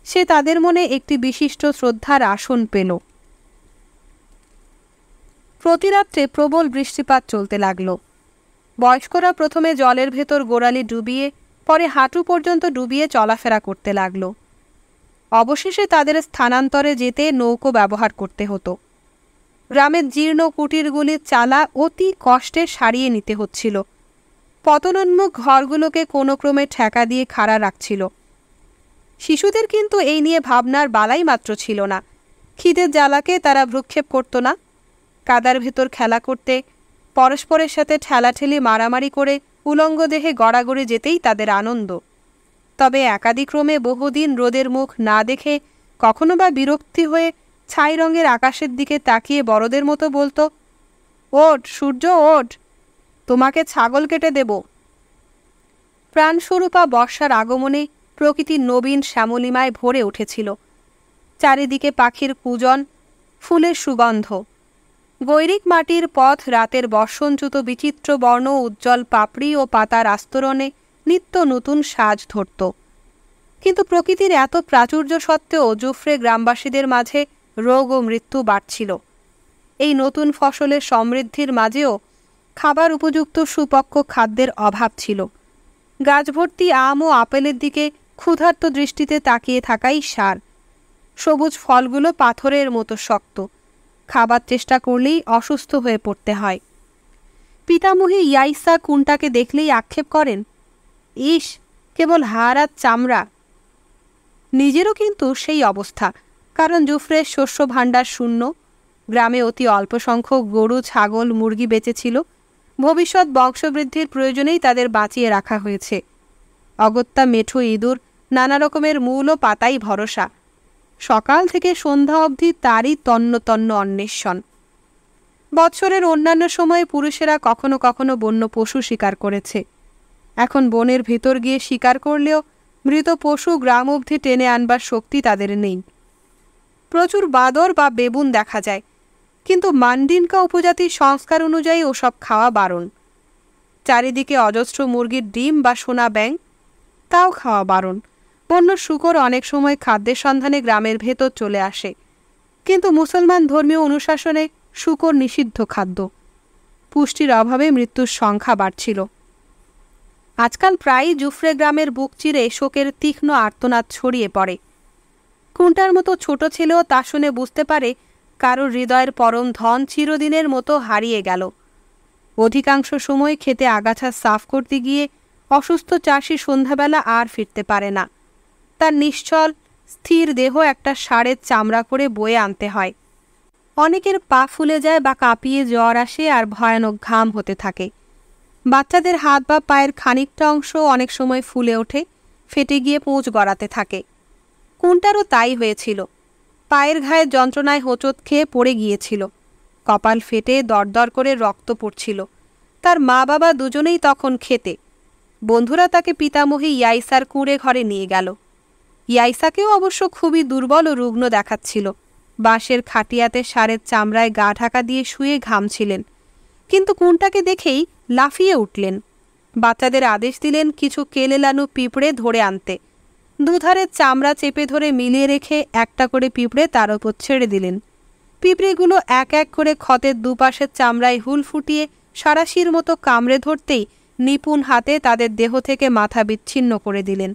সে তাদের মনে একটি বিশিষ্ট শ্রদ্ধার আসন পেল। প্রতিরাত্রে প্রবল বৃষ্টিপাত চলতে লাগল। বয়স্করা প্রথমে জলের ভেতর গোড়ালি ডুবিয়ে, পরে হাঁটু পর্যন্ত ডুবিয়ে চলাফেরা করতে লাগল। অবশেষে তাদের স্থানান্তরে যেতে নৌকো ব্যবহার করতে হতো। গ্রামের জীর্ণ কুটিরগুলির চালা অতি কষ্টে সারিয়ে নিতে হচ্ছিল। পতনোন্মুখ ঘরগুলোকে কোনো ক্রমে ঠেকা দিয়ে খাড়া রাখছিল। শিশুদের কিন্তু এই নিয়ে ভাবনার বালাই মাত্র ছিল না। খিদের জ্বালাকে তারা ভ্রুক্ষেপ করত না। কাদার ভেতর খেলা করতে, পরস্পরের সাথে ঠেলাঠেলি মারামারি করে উলঙ্গ দেহে গড়াগড়ি যেতেই তাদের আনন্দ। তবে একাদিক্রমে বহুদিন রোদের মুখ না দেখে কখনো বা বিরক্তি হয়ে ছাই রঙের আকাশের দিকে তাকিয়ে বড়দের মতো বলতো, ওঠ সূর্য ওঠ, তোমাকে ছাগল কেটে দেব। প্রাণস্বরূপা বর্ষার আগমনে প্রকৃতির নবীন শ্যামলিমায় ভরে উঠেছিল। চারিদিকে পাখির কূজন, ফুলের সুগন্ধ। গৈরিক মাটির পথ রাতের বর্ষণচ্যুত বিচিত্র বর্ণ উজ্জ্বল পাপড়ি ও পাতার আস্তরণে নিত্য নতুন সাজ ধরত। কিন্তু প্রকৃতির এত প্রাচুর্য সত্ত্বেও জুফরে গ্রামবাসীদের মাঝে রোগ ও মৃত্যু বাড়ছিল। এই নতুন ফসলের সমৃদ্ধির মাঝেও খাবার উপযুক্ত সুপক্ক খাদ্যের অভাব ছিল। গাছ ভর্তি আম ও আপেলের দিকে ক্ষুধার্ত দৃষ্টিতে তাকিয়ে থাকাই সার। সবুজ ফলগুলো পাথরের মতো শক্ত। খাবার চেষ্টা করলেই অসুস্থ হয়ে পড়তে হয়। পিতামহী ইয়াইসা কুন্টাকে দেখলেই আক্ষেপ করেন, ইস, কেবল হাড় আর চামড়া। নিজেরও কিন্তু সেই অবস্থা, কারণ জুফরের শস্য ভাণ্ডার শূন্য। গ্রামে অতি অল্প সংখ্যক গরু, ছাগল, মুরগি বেঁচেছিল। ভবিষ্যৎ বংশবৃদ্ধির প্রয়োজনেই তাদের বাঁচিয়ে রাখা হয়েছে। অগত্যা মেঠো ইঁদুর, নানা রকমের মূল ও পাতাই ভরসা। সকাল থেকে সন্ধ্যা অবধি তারই তন্ন তন্ন অন্বেষণ। বৎসরের অন্যান্য সময়ে পুরুষেরা কখনো কখনো বন্য পশু শিকার করেছে। এখন বনের ভেতর গিয়ে শিকার করলেও মৃত পশু গ্রাম অবধি টেনে আনবার শক্তি তাদের নেই। প্রচুর বাদর বা বেবুন দেখা যায়, কিন্তু মান্ডিনকা উপজাতির সংস্কার অনুযায়ী ওসব খাওয়া বারণ। চারিদিকে অজস্র মুরগির ডিম বা সোনা ব্যাঙ, তাও খাওয়া বারণ। বন্য শূকর অনেক সময় খাদ্যের সন্ধানে গ্রামের ভেতর চলে আসে, কিন্তু মুসলমান ধর্মীয় অনুশাসনে শূকর নিষিদ্ধ খাদ্য। পুষ্টির অভাবে মৃত্যুর সংখ্যা বাড়ছিল। আজকাল প্রায়ই জুফরে গ্রামের বুক চিরে শোকের তীক্ষ্ণ আর্তনাদ ছড়িয়ে পড়ে। কুন্টার মতো ছোট ছেলেও তা শুনে বুঝতে পারে কারোর হৃদয়ের পরম ধন চিরদিনের মতো হারিয়ে গেল। অধিকাংশ সময় খেতে আগাছা সাফ করতে গিয়ে অসুস্থ চাষি সন্ধ্যাবেলা আর ফিরতে পারে না। তার নিশ্চল স্থির দেহ একটা ষাঁড়ের চামড়া করে বয়ে আনতে হয়। অনেকের পা ফুলে যায় বা কাঁপিয়ে জ্বর আসে আর ভয়ানক ঘাম হতে থাকে। বাচ্চাদের হাত বা পায়ের খানিকটা অংশ অনেক সময় ফুলে ওঠে, ফেটে গিয়ে পুঁজ গড়াতে থাকে। কুন্টারও তাই হয়েছিল। পায়ের ঘায়ে যন্ত্রণায় হোঁচট খেয়ে পড়ে গিয়েছিল। কপাল ফেটে দরদর করে রক্ত পড়ছিল। তার মা বাবা দুজনেই তখন খেতে। বন্ধুরা তাকে পিতামহী ইয়াইসার কুঁড়ে ঘরে নিয়ে গেল। ইয়াইসাকেও অবশ্য খুবই দুর্বল ও রুগ্ন দেখাচ্ছিল। বাঁশের খাটিয়াতে ষাঁড়ের চামড়ায় গা ঢাকা দিয়ে শুয়ে ঘামছিলেন। কিন্তু কুন্টাকে দেখেই লাফিয়ে উঠলেন। বাচ্চাদের আদেশ দিলেন কিছু কেলেলানু পিঁপড়ে ধরে আনতে। দুধারের চামড়া চেপে ধরে মিলিয়ে রেখে একটা করে পিঁপড়ে তার ওপর ছেড়ে দিলেন। পিঁপড়েগুলো এক এক করে ক্ষতের দুপাশের চামড়ায় হুল ফুটিয়ে সারাশির মতো কামড়ে ধরতেই নিপুণ হাতে তাদের দেহ থেকে মাথা বিচ্ছিন্ন করে দিলেন।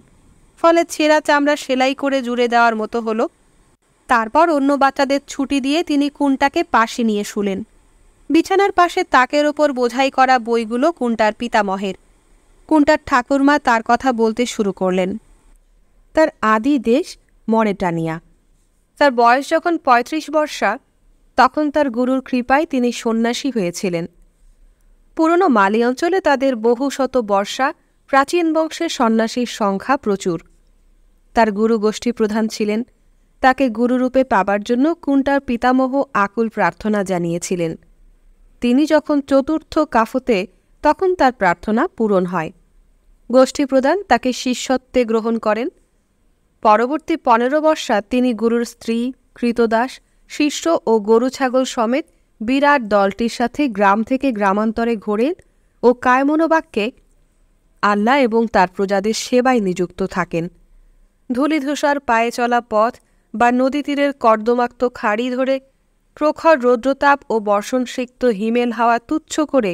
ফলে ছেঁড়া চামড়া সেলাই করে জুড়ে দেওয়ার মতো হলো। তারপর অন্য বাচ্চাদের ছুটি দিয়ে তিনি কুন্টাকে পাশে নিয়ে শুলেন। বিছানার পাশে তাকের ওপর বোঝাই করা বইগুলো কুন্টার পিতামহের। কুন্টার ঠাকুরমা তার কথা বলতে শুরু করলেন। তার আদি দেশ মরেটানিয়া। তার বয়স যখন ৩৫ বর্ষা, তখন তার গুরুর কৃপায় তিনি সন্ন্যাসী হয়েছিলেন। পুরনো মালি অঞ্চলে তাদের বহু শত বর্ষা প্রাচীন বংশের সন্ন্যাসীর সংখ্যা প্রচুর। তার গুরু গোষ্ঠী প্রধান ছিলেন। তাকে গুরুরূপে পাবার জন্য কুন্টার পিতামহ আকুল প্রার্থনা জানিয়েছিলেন। তিনি যখন চতুর্থ কাফতে, তখন তার প্রার্থনা পূরণ হয়। গোষ্ঠী প্রধান তাকে শিষ্যত্বে গ্রহণ করেন। পরবর্তী 15 বর্ষা তিনি গুরুর স্ত্রী, কৃতদাস, শিষ্য ও গরু ছাগল সমেত বিরাট দলটির সাথে গ্রাম থেকে গ্রামান্তরে ঘোরেন ও কায়মনোবাক্যে আল্লাহ এবং তার প্রজাদের সেবায় নিযুক্ত থাকেন। ধূলিধূসর পায়ে চলা পথ বা নদী তীরের কর্দমাক্ত খাড়ি ধরে প্রখর রৌদ্রতাপ ও বর্ষণসিক্ত হিমেল হাওয়া তুচ্ছ করে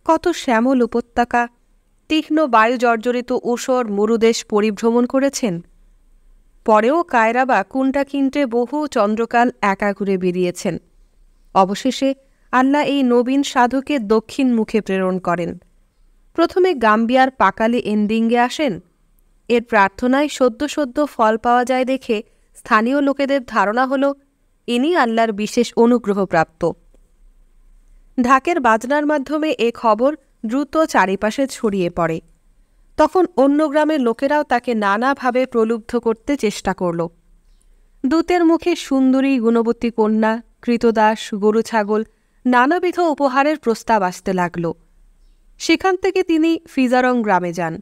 কত শ্যামল উপত্যকা, তীক্ষ্ণ বায়ু জর্জরিত ঊষর মরুদেশ পরিভ্রমণ করেছেন। পরেও কায়রাবা কুন্টাকিন্টে বহু চন্দ্রকাল একা ঘুরে বেরিয়েছেন। অবশেষে আল্লাহ এই নবীন সাধুকে দক্ষিণ মুখে প্রেরণ করেন। প্রথমে গাম্বিয়ার পাকালি এন্ডিংয়ে আসেন। এর প্রার্থনায় সদ্য সদ্য ফল পাওয়া যায় দেখে স্থানীয় লোকেদের ধারণা হল ইনি আল্লাহর বিশেষ অনুগ্রহপ্রাপ্ত। ঢাকের বাজনার মাধ্যমে এ খবর দ্রুত চারিপাশে ছড়িয়ে পড়ে। তখন অন্য গ্রামের লোকেরাও তাকে নানাভাবে প্রলুব্ধ করতে চেষ্টা করল। দূতের মুখে সুন্দরী গুণবতী কন্যা, কৃতদাস, গরু ছাগল নানাবিধ উপহারের প্রস্তাব আসতে লাগল। সেখান থেকে তিনি ফিজারং গ্রামে যান।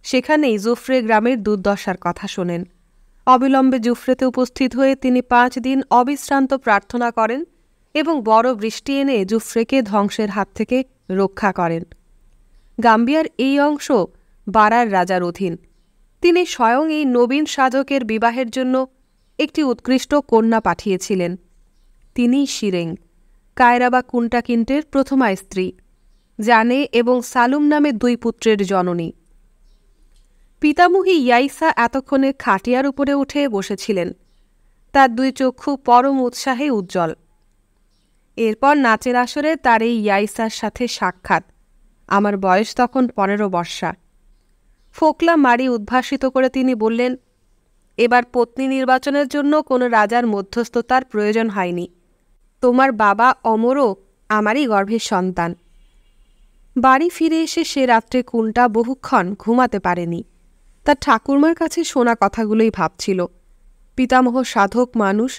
সেখানেই জুফরে গ্রামের দুর্দশার কথা শোনেন। অবিলম্বে জুফরেতে উপস্থিত হয়ে তিনি 5 দিন অবিশ্রান্ত প্রার্থনা করেন এবং বড় বৃষ্টি এনে জুফরেকে ধ্বংসের হাত থেকে রক্ষা করেন। গাম্বিয়ার এই অংশ বারার রাজার অধীন। তিনি স্বয়ং এই নবীন সাধকের বিবাহের জন্য একটি উৎকৃষ্ট কন্যা পাঠিয়েছিলেন। তিনিই শিরেং, কায়রাবা কুন্টাকিন্টের প্রথমা স্ত্রী, জানে এবং সালুম নামে 2 পুত্রের জননী। পিতামহী ইয়াইসা এতক্ষণে খাটিয়ার উপরে উঠে বসেছিলেন। তার 2 চক্ষু পরম উৎসাহে উজ্জ্বল। এরপর নাচের আসরে তার এই ইয়াইসার সাথে সাক্ষাৎ। আমার বয়স তখন 15 বর্ষা। ফোকলা মারি উদ্ভাসিত করে তিনি বললেন, এবার পত্নী নির্বাচনের জন্য কোনো রাজার মধ্যস্থতার প্রয়োজন হয়নি। তোমার বাবা অমরও আমারই গর্ভের সন্তান। বাড়ি ফিরে এসে সে রাত্রে কুন্টা বহুক্ষণ ঘুমাতে পারেনি। তার ঠাকুরমার কাছে শোনা কথাগুলোই ভাবছিল। পিতামহ সাধক মানুষ,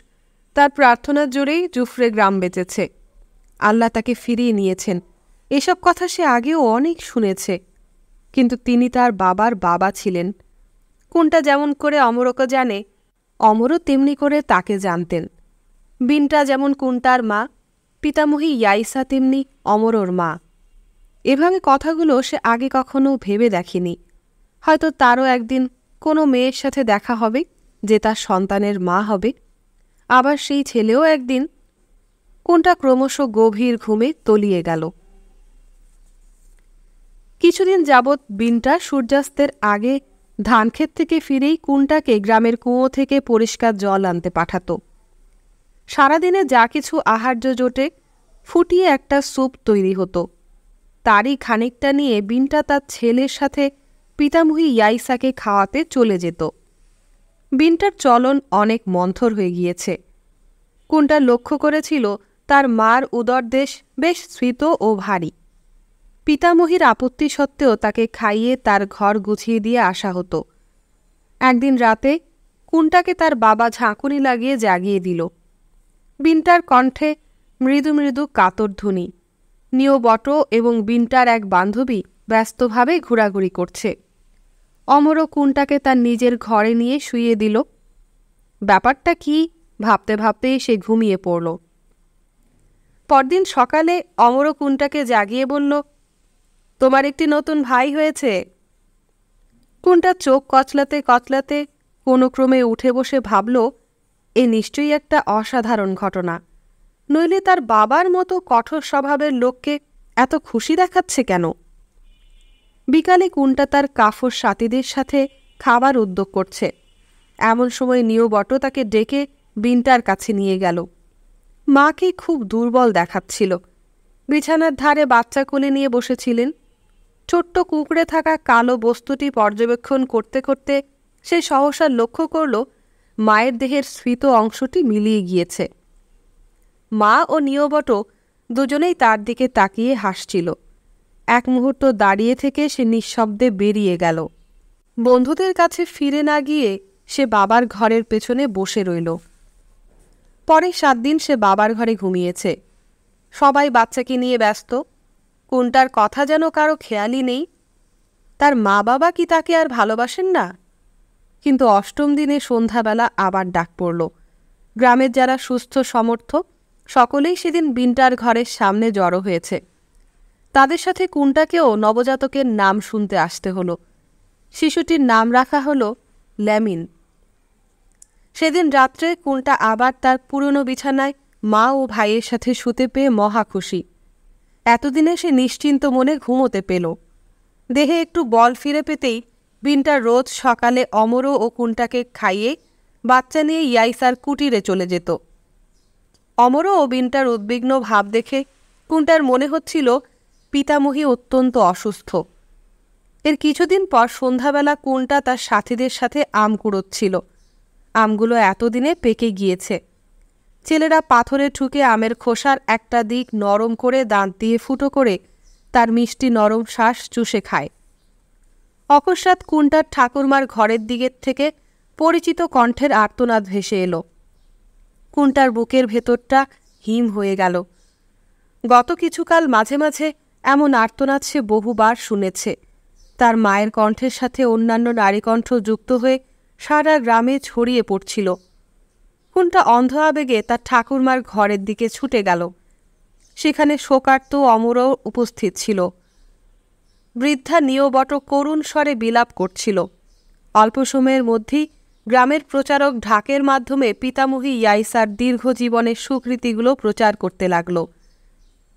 তার প্রার্থনার জোরেই জুফরে গ্রাম বেঁচেছে। আল্লাহ তাকে ফিরিয়ে নিয়েছেন, এসব কথা সে আগেও অনেক শুনেছে। কিন্তু তিনি তার বাবার বাবা ছিলেন। কুন্টা যেমন করে অমরকে জানে, অমরও তেমনি করে তাকে জানতেন। বিনটা যেমন কুন্টার মা, পিতামহী ইয়াইসা তেমনি অমরর মা। এভাবে কথাগুলো সে আগে কখনো ভেবে দেখেনি। হয়তো তারও একদিন কোনো মেয়ের সাথে দেখা হবে যে তার সন্তানের মা হবে। আবার সেই ছেলেও একদিন। কোনটা ক্রমশ গভীর ঘুমে তলিয়ে গেল। কিছুদিন যাবৎ বিনটা সূর্যাস্তের আগে ধানক্ষেত থেকে ফিরেই কুন্টাকে গ্রামের কুয়ো থেকে পরিষ্কার জল আনতে পাঠাত। সারাদিনে যা কিছু আহার্য জোটে ফুটিয়ে একটা স্যুপ তৈরি হতো। তারই খানিকটা নিয়ে বিনটা তার ছেলের সাথে পিতামহী ইয়াইসাকে খাওয়াতে চলে যেত। বিনটার চলন অনেক মন্থর হয়ে গিয়েছে। কুন্টা লক্ষ্য করেছিল তার মার উদরদেশ বেশ স্ফীত ও ভারী। পিতামহীর আপত্তি সত্ত্বেও তাকে খাইয়ে তার ঘর গুছিয়ে দিয়ে আসা হতো। একদিন রাতে কুন্টাকে তার বাবা ঝাঁকুনি লাগিয়ে জাগিয়ে দিল। বিনটার কণ্ঠে মৃদু মৃদু কাতর ধ্বনি। নিয়বট এবং বিনটার এক বান্ধবী ব্যস্তভাবে ঘোরাঘুরি করছে। অমরও কুন্টাকে তার নিজের ঘরে নিয়ে শুইয়ে দিল। ব্যাপারটা কি ভাবতে ভাবতেই সে ঘুমিয়ে পড়ল। পরদিন সকালে অমরও কুন্টাকে জাগিয়ে বলল, তোমার একটি নতুন ভাই হয়েছে। কুন্টা চোখ কচলাতে কচলাতে কোনো ক্রমে উঠে বসে ভাবল, এ নিশ্চয়ই একটা অসাধারণ ঘটনা, নইলে তার বাবার মতো কঠোর স্বভাবের লোককে এত খুশি দেখাচ্ছে কেন? বিকালে কুন্টা তার কাফর সাথীদের সাথে খাবার উদ্যোগ করছে। এমন সময় নিয়বট তাকে ডেকে বিনটার কাছে নিয়ে গেল। মাকে খুব দুর্বল দেখাচ্ছিল। বিছানার ধারে বাচ্চা কোলে নিয়ে বসেছিলেন। ছোট্ট কুঁকড়ে থাকা কালো বস্তুটি পর্যবেক্ষণ করতে করতে সে সহসা লক্ষ্য করল মায়ের দেহের স্ফীত অংশটি মিলিয়ে গিয়েছে। মা ও নিয়বট দুজনেই তার দিকে তাকিয়ে হাসছিল। এক মুহূর্ত দাঁড়িয়ে থেকে সে নিঃশব্দে বেরিয়ে গেল। বন্ধুদের কাছে ফিরে না গিয়ে সে বাবার ঘরের পেছনে বসে রইল। পরে 7 দিন সে বাবার ঘরে ঘুমিয়েছে। সবাই বাচ্চাকে নিয়ে ব্যস্ত, কোনটার কথা যেন কারো খেয়ালই নেই। তার মা বাবা কি তাকে আর ভালোবাসেন না? কিন্তু 8ম দিনে সন্ধ্যাবেলা আবার ডাক পড়ল। গ্রামের যারা সুস্থ সমর্থ সকলেই সেদিন বিন্টার ঘরের সামনে জড়ো হয়েছে। তাদের সাথে কুন্টাকেও নবজাতকের নাম শুনতে আসতে হলো। শিশুটির নাম রাখা হলো ল্যামিন। সেদিন রাত্রে কুন্টা আবার তার পুরনো বিছানায় মা ও ভাইয়ের সাথে শুতে পেয়ে মহা খুশি। এতদিনে সে নিশ্চিন্ত মনে ঘুমোতে পেল। দেহে একটু বল ফিরে পেতেই বিন্টা রোজ সকালে অমর ও কুন্টাকে খাইয়ে বাচ্চা নিয়ে ইয়াইসার কুটিরে চলে যেত। অমর ও বিন্টার উদ্বিগ্ন ভাব দেখে কুন্টার মনে হচ্ছিল পিতামহী অত্যন্ত অসুস্থ। এর কিছুদিন পর সন্ধ্যাবেলা কুন্টা তার সাথীদের সাথে আম কুড়োচ্ছিল। আমগুলো এতদিনে পেকে গিয়েছে। ছেলেরা পাথরে ঠুকে আমের খোসার একটা দিক নরম করে দাঁত দিয়ে ফুটো করে তার মিষ্টি নরম শ্বাস চুষে খায়। অকস্মাৎ কুন্টার ঠাকুরমার ঘরের দিকের থেকে পরিচিত কণ্ঠের আর্তনাদ ভেসে এলো। কুন্টার বুকের ভেতরটা হিম হয়ে গেল। গত কিছুকাল মাঝে মাঝে এমন আর্তনাদ সে বহুবার শুনেছে। তার মায়ের কণ্ঠের সাথে অন্যান্য নারীকণ্ঠ যুক্ত হয়ে সারা গ্রামে ছড়িয়ে পড়ছিল। কুন্টা অন্ধ আবেগে তার ঠাকুরমার ঘরের দিকে ছুটে গেল। সেখানে শোকার্ত অমরও উপস্থিত ছিল। বৃদ্ধা নিয়বট করুণ স্বরে বিলাপ করছিল। অল্প সময়ের মধ্যেই গ্রামের প্রচারক ঢাকের মাধ্যমে পিতামহী ইয়াইসার দীর্ঘ জীবনের সুকৃতিগুলো প্রচার করতে লাগল।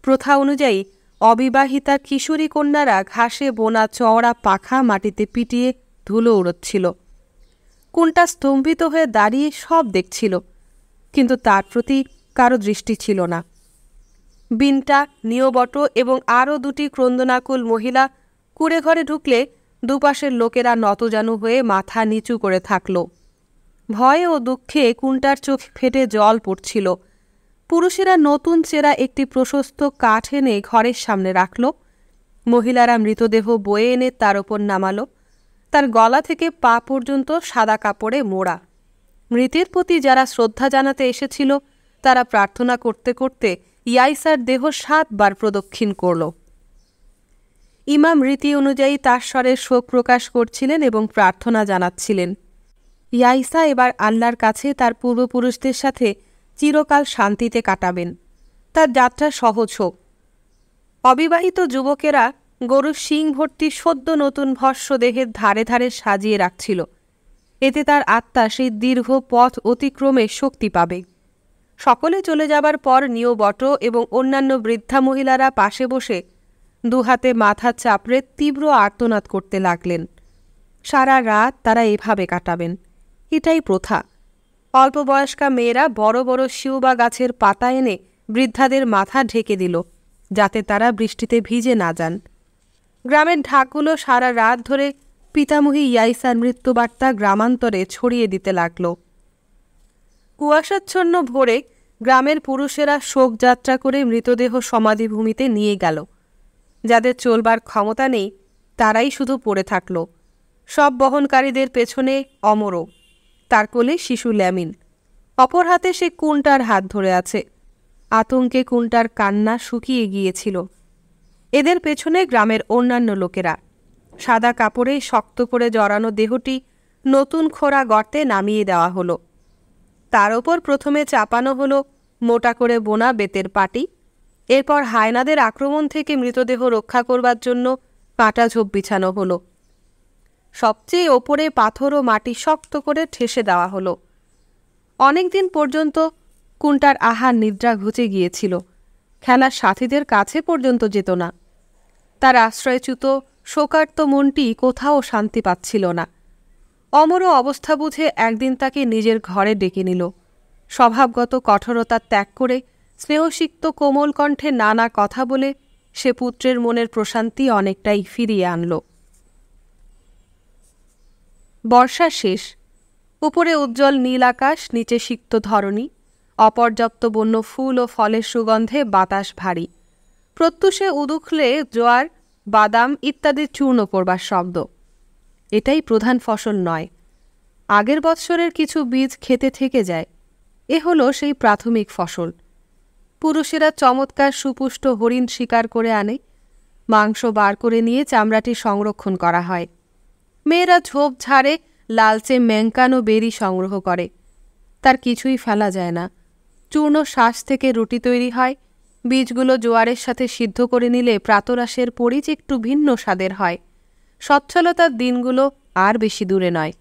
প্রথা অনুযায়ী অবিবাহিতা কিশোরী কন্যারা ঘাসে বোনা চওড়া পাখা মাটিতে পিটিয়ে ধুলো উড়োচ্ছিল। কুন্টা স্তম্ভিত হয়ে দাঁড়িয়ে সব দেখছিল, কিন্তু তার প্রতি কারো দৃষ্টি ছিল না। বিন্টা, নিয়বট এবং আরও 2টি ক্রন্দনাকুল মহিলা কুঁড়ে ঘরে ঢুকলে দুপাশের লোকেরা নতজানু হয়ে মাথা নিচু করে থাকল। ভয়ে ও দুঃখে কুন্টার চোখ ফেটে জল পড়ছিল। পুরুষেরা নতুন চেরা একটি প্রশস্ত কাঠ এনে ঘরের সামনে রাখল। মহিলারা মৃতদেহ বয়ে এনে তার ওপর নামাল। তার গলা থেকে পা পর্যন্ত সাদা কাপড়ে মোড়া। মৃতের প্রতি যারা শ্রদ্ধা জানাতে এসেছিল তারা প্রার্থনা করতে করতে ইয়াইসার দেহ 7 বার প্রদক্ষিণ করল। ইমাম রীতি অনুযায়ী তার স্বরে শোক প্রকাশ করছিলেন এবং প্রার্থনা জানাচ্ছিলেন। ইয়াইসা এবার আল্লাহর কাছে তার পূর্বপুরুষদের সাথে চিরকাল শান্তিতে কাটাবেন। তার যাত্রা সহজ হোক। অবিবাহিত যুবকেরা গরুর শিং ভর্তি সদ্য নতুন ভস্য দেহের ধারে ধারে সাজিয়ে রাখছিল। এতে তার আত্মা সেই দীর্ঘ পথ অতিক্রমে শক্তি পাবে। সকলে চলে যাবার পর নিয়বট এবং অন্যান্য বৃদ্ধা মহিলারা পাশে বসে দুহাতে মাথা চাপড়ে তীব্র আর্তনাদ করতে লাগলেন। সারা রাত তারা এভাবে কাটাবেন, এটাই প্রথা। অল্প বয়স্কা মেয়েরা বড় বড় শিউবা গাছের পাতা এনে বৃদ্ধাদের মাথা ঢেকে দিল, যাতে তারা বৃষ্টিতে ভিজে না যান। গ্রামের ঢাকগুলো সারা রাত ধরে পিতামহী ইয়াইসার মৃত্যুবার্তা গ্রামান্তরে ছড়িয়ে দিতে লাগল। কুয়াশাচ্ছন্ন ভোরে গ্রামের পুরুষেরা শোকযাত্রা করে মৃতদেহ সমাধিভূমিতে নিয়ে গেল। যাদের চলবার ক্ষমতা নেই তারাই শুধু পড়ে থাকল। সব বহনকারীদের পেছনে অমরও, তার কোলে শিশু ল্যামিন। অপর হাতে সে কুন্টার হাত ধরে আছে। আতঙ্কে কুন্টার কান্না শুকিয়ে গিয়েছিল। এদের পেছনে গ্রামের অন্যান্য লোকেরা। সাদা কাপড়ে শক্ত করে জড়ানো দেহটি নতুন খোঁড়া গর্তে নামিয়ে দেওয়া হলো। তার ওপর প্রথমে চাপানো হলো মোটা করে বোনা বেতের পাটি। এরপর হায়নাদের আক্রমণ থেকে মৃতদেহ রক্ষা করবার জন্য কাঁটা ঝোপ বিছানো হলো। সবচেয়ে ওপরে পাথর ও মাটি শক্ত করে ঠেসে দেওয়া হলো। অনেকদিন পর্যন্ত কুন্টার আহার নিদ্রা ঘুচে গিয়েছিল। খেলার সাথীদের কাছে পর্যন্ত যেত না। তার আশ্রয়চ্যুত শোকার্ত মনটি কোথাও শান্তি পাচ্ছিল না। অমরও অবস্থা বুঝে একদিন তাকে নিজের ঘরে ডেকে নিল। স্বভাবগত কঠোরতা ত্যাগ করে স্নেহসিক্ত কোমল কণ্ঠে নানা কথা বলে সে পুত্রের মনের প্রশান্তি অনেকটাই ফিরিয়ে আনল। বর্ষা শেষ। উপরে উজ্জ্বল নীল আকাশ, নিচে সিক্ত ধরণী। অপর্যাপ্ত বন্য ফুল ও ফলের সুগন্ধে বাতাস ভারী। প্রত্যুষে উদুখলে জোয়ার বাদাম ইত্যাদি চূর্ণ করবার শব্দ। এটাই প্রধান ফসল নয়, আগের বৎসরের কিছু বীজ খেতে থেকে যায়। এ হলো সেই প্রাথমিক ফসল। পুরুষেরা চমৎকার সুপুষ্ট হরিণ শিকার করে আনে, মাংস বার করে নিয়ে চামড়াটি সংরক্ষণ করা হয়। মেয়েরা ঝোপঝাড়ে লালচে ম্যাংকানো বেরি সংগ্রহ করে, তার কিছুই ফেলা যায় না। চূর্ণ শ্বাস থেকে রুটি তৈরি হয়। বীজগুলো জোয়ারের সাথে সিদ্ধ করে নিলে প্রাতরাশের পরিচ একটু ভিন্ন স্বাদের হয়। সচ্ছলতার দিনগুলো আর বেশি দূরে নয়।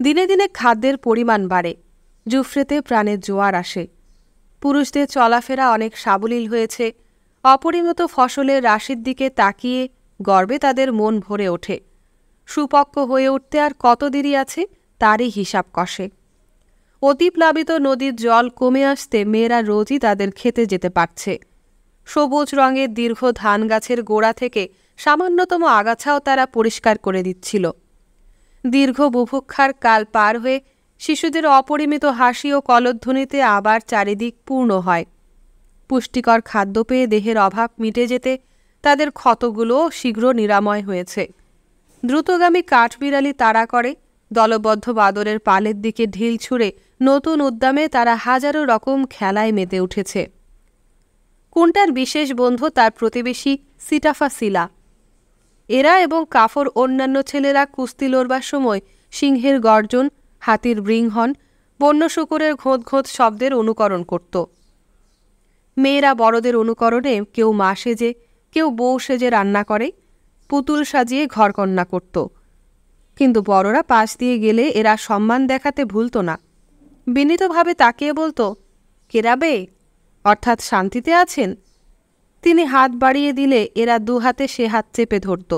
দিনে দিনে খাদ্যের পরিমাণ বাড়ে, জুফরেতে প্রাণের জোয়ার আসে। পুরুষদের চলাফেরা অনেক সাবলীল হয়েছে। অপরিমিত ফসলের রাশির দিকে তাকিয়ে গর্বে তাদের মন ভরে ওঠে। সুপক্ক হয়ে উঠতে আর কত দেরি আছে তারই হিসাব কষে। অতিপ্লাবিত নদীর জল কমে আসতে মেয়েরা রোজই তাদের খেতে যেতে পারছে। সবুজ রঙের দীর্ঘ ধান গাছের গোড়া থেকে সামান্যতম আগাছাও তারা পরিষ্কার করে দিচ্ছিল। দীর্ঘ বুভুক্ষার কাল পার হয়ে শিশুদের অপরিমিত হাসি ও কলধ্বনিতে আবার চারিদিক পূর্ণ হয়। পুষ্টিকর খাদ্য পেয়ে দেহের অভাব মিটে যেতে তাদের ক্ষতগুলোও শীঘ্র নিরাময় হয়েছে। দ্রুতগামী কাঠবিড়ালি তাড়া করে, দলবদ্ধ বাদরের পালের দিকে ঢিল ছুঁড়ে নতুন উদ্যমে তারা হাজারো রকম খেলায় মেতে উঠেছে। কুন্টার বিশেষ বন্ধু তার প্রতিবেশী সিটাফা সিলা। এরা এবং কাফর অন্যান্য ছেলেরা কুস্তি লড়বার সময় সিংহের গর্জন, হাতির বৃংহন, বন্য শূকরের ঘোঁত ঘোঁত শব্দের অনুকরণ করত। মেয়েরা বড়দের অনুকরণে কেউ মা সেজে, কেউ বউ সেজে রান্না করে, পুতুল সাজিয়ে ঘরকন্না করত। কিন্তু বড়রা পাশ দিয়ে গেলে এরা সম্মান দেখাতে ভুলত না। বিনীতভাবে তাকিয়ে বলতো, কেরাবে, অর্থাৎ শান্তিতে আছেন। তিনি হাত বাড়িয়ে দিলে এরা দুহাতে সে হাত চেপে ধরত।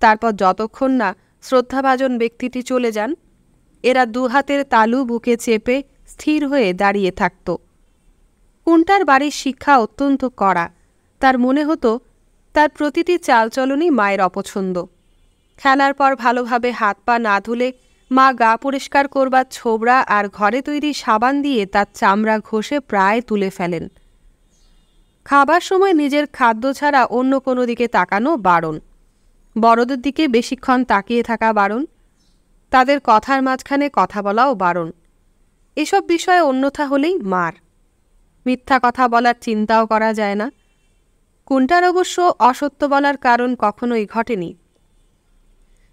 তারপর যতক্ষণ না শ্রদ্ধাভাজন ব্যক্তিটি চলে যান, এরা দুহাতের তালু বুকে চেপে স্থির হয়ে দাঁড়িয়ে থাকত। কুন্টার বাড়ির শিক্ষা অত্যন্ত কড়া। তার মনে হতো তার প্রতিটি চালচলনই মায়ের অপছন্দ। খেলার পর ভালোভাবে হাত পা না ধুলে মা গা পরিষ্কার করবার ছোবড়া আর ঘরে তৈরি সাবান দিয়ে তার চামড়া ঘষে প্রায় তুলে ফেলেন। খাবার সময় নিজের খাদ্য ছাড়া অন্য কোনো দিকে তাকানো বারণ। বড়দের দিকে বেশিক্ষণ তাকিয়ে থাকা বারণ। তাদের কথার মাঝখানে কথা বলাও বারণ। এসব বিষয়ে অন্যথা হলেই মার। মিথ্যা কথা বলার চিন্তাও করা যায় না। কুন্টার অবশ্য অসত্য বলার কারণ কখনোই ঘটেনি।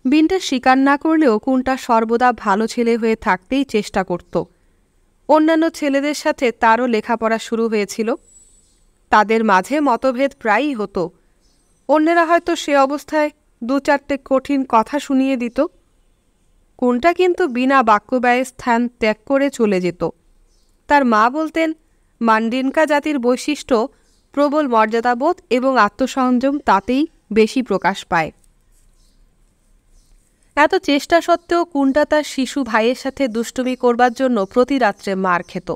বিনটা স্বীকার না করলেও কুন্টা সর্বদা ভালো ছেলে হয়ে থাকতেই চেষ্টা করত। অন্যান্য ছেলেদের সাথে তারও লেখাপড়া শুরু হয়েছিল। তাদের মাঝে মতভেদ প্রায়ই হতো। অন্যেরা হয়তো সে অবস্থায় দু চারটে কঠিন কথা শুনিয়ে দিত। কুন্টা কিন্তু বিনা বাক্যব্যয়ে স্থান ত্যাগ করে চলে যেত। তার মা বলতেন, মান্ডিনকা জাতির বৈশিষ্ট্য প্রবল মর্যাদাবোধ এবং আত্মসংযম তাতেই বেশি প্রকাশ পায়। এত চেষ্টা সত্ত্বেও কুন্টা তার শিশু ভাইয়ের সাথে দুষ্টুমি করবার জন্য প্রতি রাত্রে মার খেত।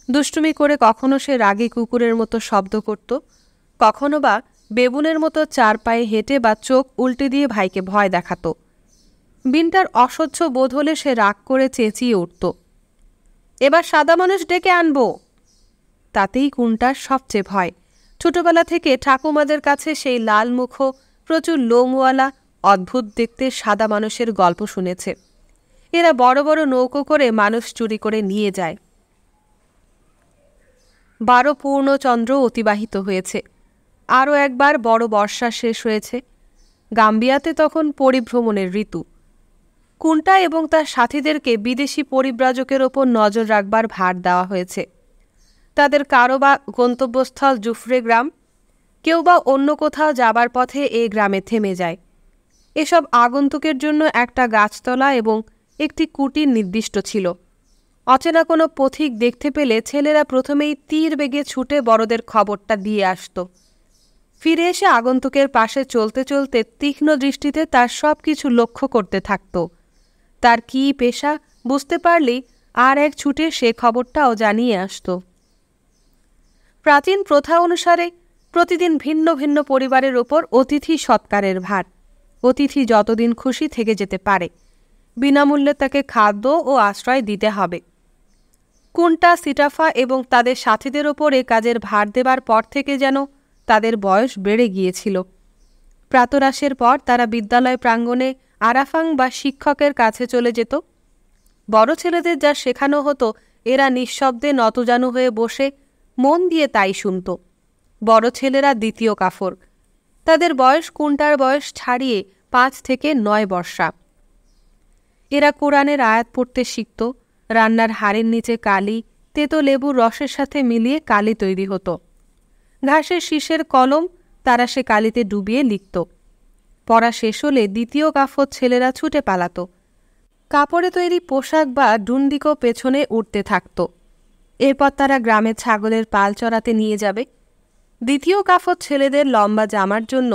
দুষ্টুমি করে কখনো সে রাগী কুকুরের মতো শব্দ করত, কখনো বা বেবুনের মতো চার পায়ে হেঁটে বা চোখ উল্টে দিয়ে ভাইকে ভয় দেখাত। বিনটার অসহ্য বোধ হলে সে রাগ করে চেঁচিয়ে উঠত, এবার সাদা মানুষ ডেকে আনবো। তাতেই কুন্টার সবচেয়ে ভয়। ছোটবেলা থেকে ঠাকুমাদের কাছে সেই লাল মুখ, প্রচুর লোমওয়ালা, অদ্ভুত দেখতে সাদা মানুষের গল্প শুনেছে। এরা বড় বড় নৌকো করে মানুষ চুরি করে নিয়ে যায়। 12 পূর্ণচন্দ্র অতিবাহিত হয়েছে। আরও একবার বড় বর্ষা শেষ হয়েছে। গাম্বিয়াতে তখন পরিভ্রমণের ঋতু। কুন্টা এবং তার সাথীদেরকে বিদেশি পরিব্রাজকের ওপর নজর রাখবার ভার দেওয়া হয়েছে। তাদের কারো বা গন্তব্যস্থল জুফরে গ্রাম, কেউ বা অন্য কোথাও যাবার পথে এই গ্রামে থেমে যায়। এসব আগন্তুকের জন্য একটা গাছতলা এবং একটি কুটির নির্দিষ্ট ছিল। অচেনা কোনো পথিক দেখতে পেলে ছেলেরা প্রথমেই তীর বেগে ছুটে বড়দের খবরটা দিয়ে আসত। ফিরে এসে আগন্তুকের পাশে চলতে চলতে তীক্ষ্ণ দৃষ্টিতে তার সব কিছু লক্ষ্য করতে থাকত। তার কী পেশা বুঝতে পারলেই আর এক ছুটে সে খবরটাও জানিয়ে আসত। প্রাচীন প্রথা অনুসারে প্রতিদিন ভিন্ন ভিন্ন পরিবারের ওপর অতিথি সৎকারের ভার। অতিথি যতদিন খুশি থেকে যেতে পারে, বিনামূল্যে তাকে খাদ্য ও আশ্রয় দিতে হবে। কুন্টা, সিটাফা এবং তাদের সাথীদের ওপর এ কাজের ভার দেবার পর থেকে যেন তাদের বয়স বেড়ে গিয়েছিল। প্রাতরাশের পর তারা বিদ্যালয় প্রাঙ্গণে আরাফাং বা শিক্ষকের কাছে চলে যেত। বড় ছেলেদের যা শেখানো হতো এরা নিঃশব্দে নতজানু হয়ে বসে মন দিয়ে তাই শুনত। বড় ছেলেরা দ্বিতীয় কাফর। তাদের বয়স কুন্টার বয়স ছাড়িয়ে 5 থেকে 9 বর্ষা। এরা কোরআনের আয়াত পড়তে শিখত। রান্নার হাড়ের নিচে কালি তেতো লেবুর রসের সাথে মিলিয়ে কালি তৈরি হতো। ঘাসের শীষের কলম তারা সে কালিতে ডুবিয়ে লিখত। পড়া শেষ হলে দ্বিতীয় কাফর ছেলেরা ছুটে পালাত। কাপড়ে তৈরি পোশাক বা ডুন্ডিকো পেছনে উঠতে থাকত। এরপর তারা গ্রামের ছাগলের পাল চড়াতে নিয়ে যাবে। দ্বিতীয় কাফর ছেলেদের লম্বা জামার জন্য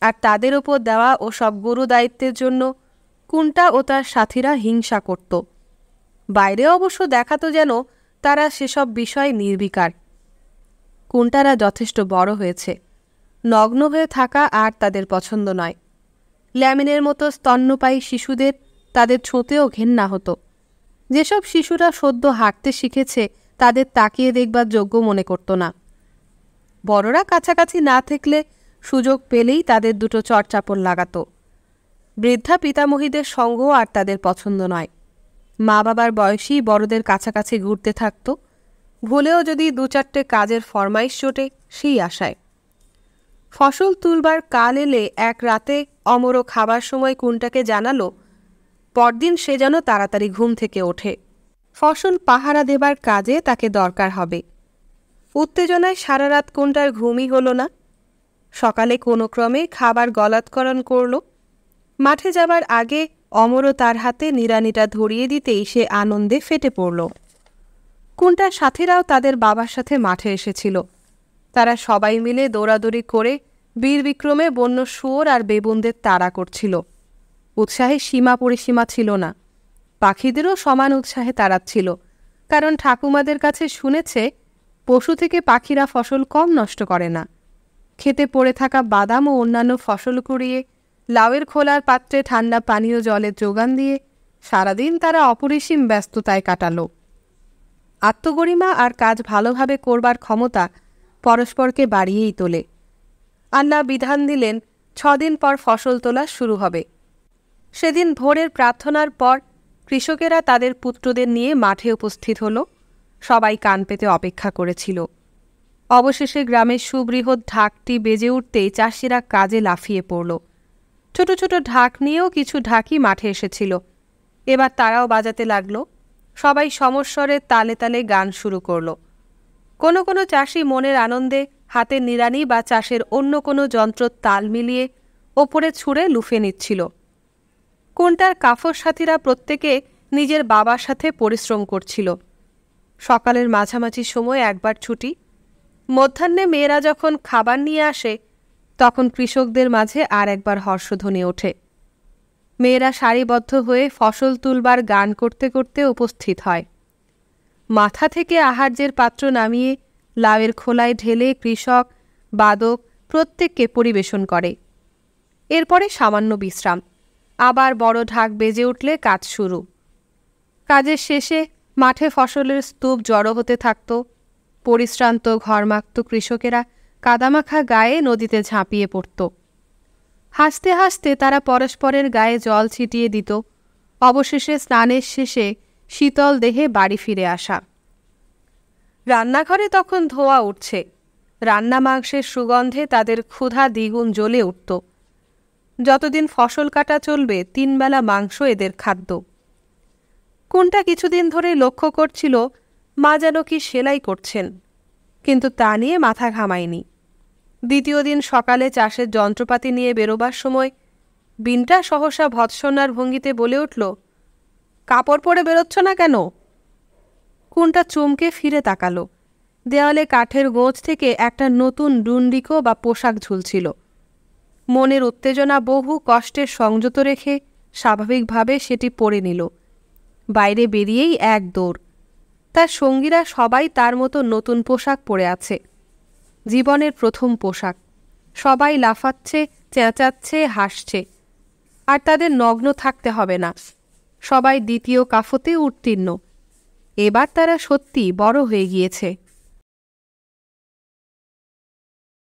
আর তাদের ওপর দেওয়া ও সব গুরু দায়িত্বের জন্য কুন্টা ও তার সাথীরা হিংসা করত। বাইরে অবশ্য দেখাতো যেন তারা সেসব বিষয় নির্বিকার। কুন্টারা যথেষ্ট বড় হয়েছে। নগ্ন হয়ে থাকা আর তাদের পছন্দ নয়। ল্যামিনের মতো স্তন্যপায়ী শিশুদের তাদের ছোঁতেও ঘেন্না হতো। যেসব শিশুরা সদ্য হাঁটতে শিখেছে তাদের তাকিয়ে দেখবার যোগ্য মনে করত না। বড়রা কাছাকাছি না থাকলে সুযোগ পেলেই তাদের দুটো চড়চাপড় লাগাত। বৃদ্ধা পিতামহীদের সঙ্গ আর তাদের পছন্দ নয়। মা বাবার বয়সী বড়দের কাছাকাছি ঘুরতে থাকত, ভুলেও যদি 2-4টে কাজের ফরমাইশ জোটে সেই আশায়। ফসল তুলবার কাল এলে এক রাতে অমর খাবার সময় কুন্টাকে জানালো পরদিন সে যেন তাড়াতাড়ি ঘুম থেকে ওঠে। ফসল পাহারা দেবার কাজে তাকে দরকার হবে। উত্তেজনায় সারা রাত কুন্টার ঘুমই হল না। সকালে কোনো ক্রমে খাবার গলাৎকরণ করল। মাঠে যাবার আগে অমরও তার হাতে নিড়ানিটা ধরিয়ে দিতেই সে আনন্দে ফেটে পড়ল। কুন্টার সাথীরাও তাদের বাবার সাথে মাঠে এসেছিল। তারা সবাই মিলে দৌড়াদৌড়ি করে বীর বিক্রমে বন্য শুয়োর আর বেবুনদের তাড়া করছিল। উৎসাহে সীমা পরিসীমা ছিল না। পাখিদেরও সমান উৎসাহে তাড়াচ্ছিল, কারণ ঠাকুমাদের কাছে শুনেছে পশু থেকে পাখিরা ফসল কম নষ্ট করে না। খেতে পড়ে থাকা বাদাম ও অন্যান্য ফসল কুড়িয়ে লাউয়ের খোলার পাত্রে ঠান্ডা পানীয় জলের যোগান দিয়ে সারাদিন তারা অপরিসীম ব্যস্ততায় কাটাল। আত্মগরিমা আর কাজ ভালোভাবে করবার ক্ষমতা পরস্পরকে বাড়িয়েই তোলে। আল্লাহ বিধান দিলেন 6 দিন পর ফসল তোলা শুরু হবে। সেদিন ভোরের প্রার্থনার পর কৃষকেরা তাদের পুত্রদের নিয়ে মাঠে উপস্থিত হল। সবাই কান পেতে অপেক্ষা করেছিল। অবশেষে গ্রামের সুবৃহৎ ঢাকটি বেজে উঠতেই চাষিরা কাজে লাফিয়ে পড়ল। ছোট ছোট ঢাক নিয়েও কিছু ঢাকি মাঠে এসেছিল। এবার তারাও বাজাতে লাগল। সবাই সমস্বরে তালে তালে গান শুরু করল। কোনো কোনো চাষি মনের আনন্দে হাতের নিড়ানি বা চাষের অন্য কোনো যন্ত্র তাল মিলিয়ে ওপরে ছুঁড়ে লুফে নিচ্ছিল। কোনটার কাফর সাথীরা প্রত্যেকে নিজের বাবার সাথে পরিশ্রম করছিল। সকালের মাঝামাঝি সময় একবার ছুটি। মধ্যাহ্নে মেয়েরা যখন খাবার নিয়ে আসে তখন কৃষকদের মাঝে আর একবার হর্ষধ্বনি ওঠে। মেয়েরা সারিবদ্ধ হয়ে ফসল তুলবার গান করতে করতে উপস্থিত হয়। মাথা থেকে আহার্যের পাত্র নামিয়ে লাউয়ের খোলায় ঢেলে কৃষক বাদক প্রত্যেককে পরিবেশন করে। এরপরে সামান্য বিশ্রাম। আবার বড় ঢাক বেজে উঠলে কাজ শুরু। কাজের শেষে মাঠে ফসলের স্তূপ জড়ো হতে থাকত। পরিশ্রান্ত ঘরমাক্ত কৃষকেরা কাদামাখা গায়ে নদীতে ঝাঁপিয়ে পড়ত। হাসতে হাসতে তারা পরস্পরের গায়ে জল ছিটিয়ে দিত। অবশেষে স্নানের শেষে শীতল দেহে বাড়ি ফিরে আসা। রান্নাঘরে তখন ধোঁয়া উঠছে। রান্না মাংসের সুগন্ধে তাদের ক্ষুধা দ্বিগুণ জ্বলে উঠত। যতদিন ফসল কাটা চলবে 3 বেলা মাংস এদের খাদ্য। কোনটা কিছুদিন ধরে লক্ষ্য করছিল মা যেন কি সেলাই করছেন, কিন্তু তা নিয়ে মাথা ঘামায়নি। দ্বিতীয় দিন সকালে চাষের যন্ত্রপাতি নিয়ে বেরোবার সময় বিনটা সহসা ভৎসনার ভঙ্গিতে বলে উঠল, কাপড় পরে বেরোচ্ছ না কেন? কোনটা চমকে ফিরে তাকালো। দেওয়ালে কাঠের গোঁজ থেকে একটা নতুন ডুন্ডিকো বা পোশাক ঝুলছিল। মনের উত্তেজনা বহু কষ্টের সংযত রেখে স্বাভাবিকভাবে সেটি পরে নিল। বাইরে বেরিয়েই এক দৌড়। তার সঙ্গীরা সবাই তার মতো নতুন পোশাক পরে আছে। জীবনের প্রথম পোশাক। সবাই লাফাচ্ছে, চেঁচাচ্ছে, হাসছে। আর তাদের নগ্ন থাকতে হবে না। সবাই দ্বিতীয় কাফতে উত্তীর্ণ। এবার তারা সত্যি বড় হয়ে গিয়েছে।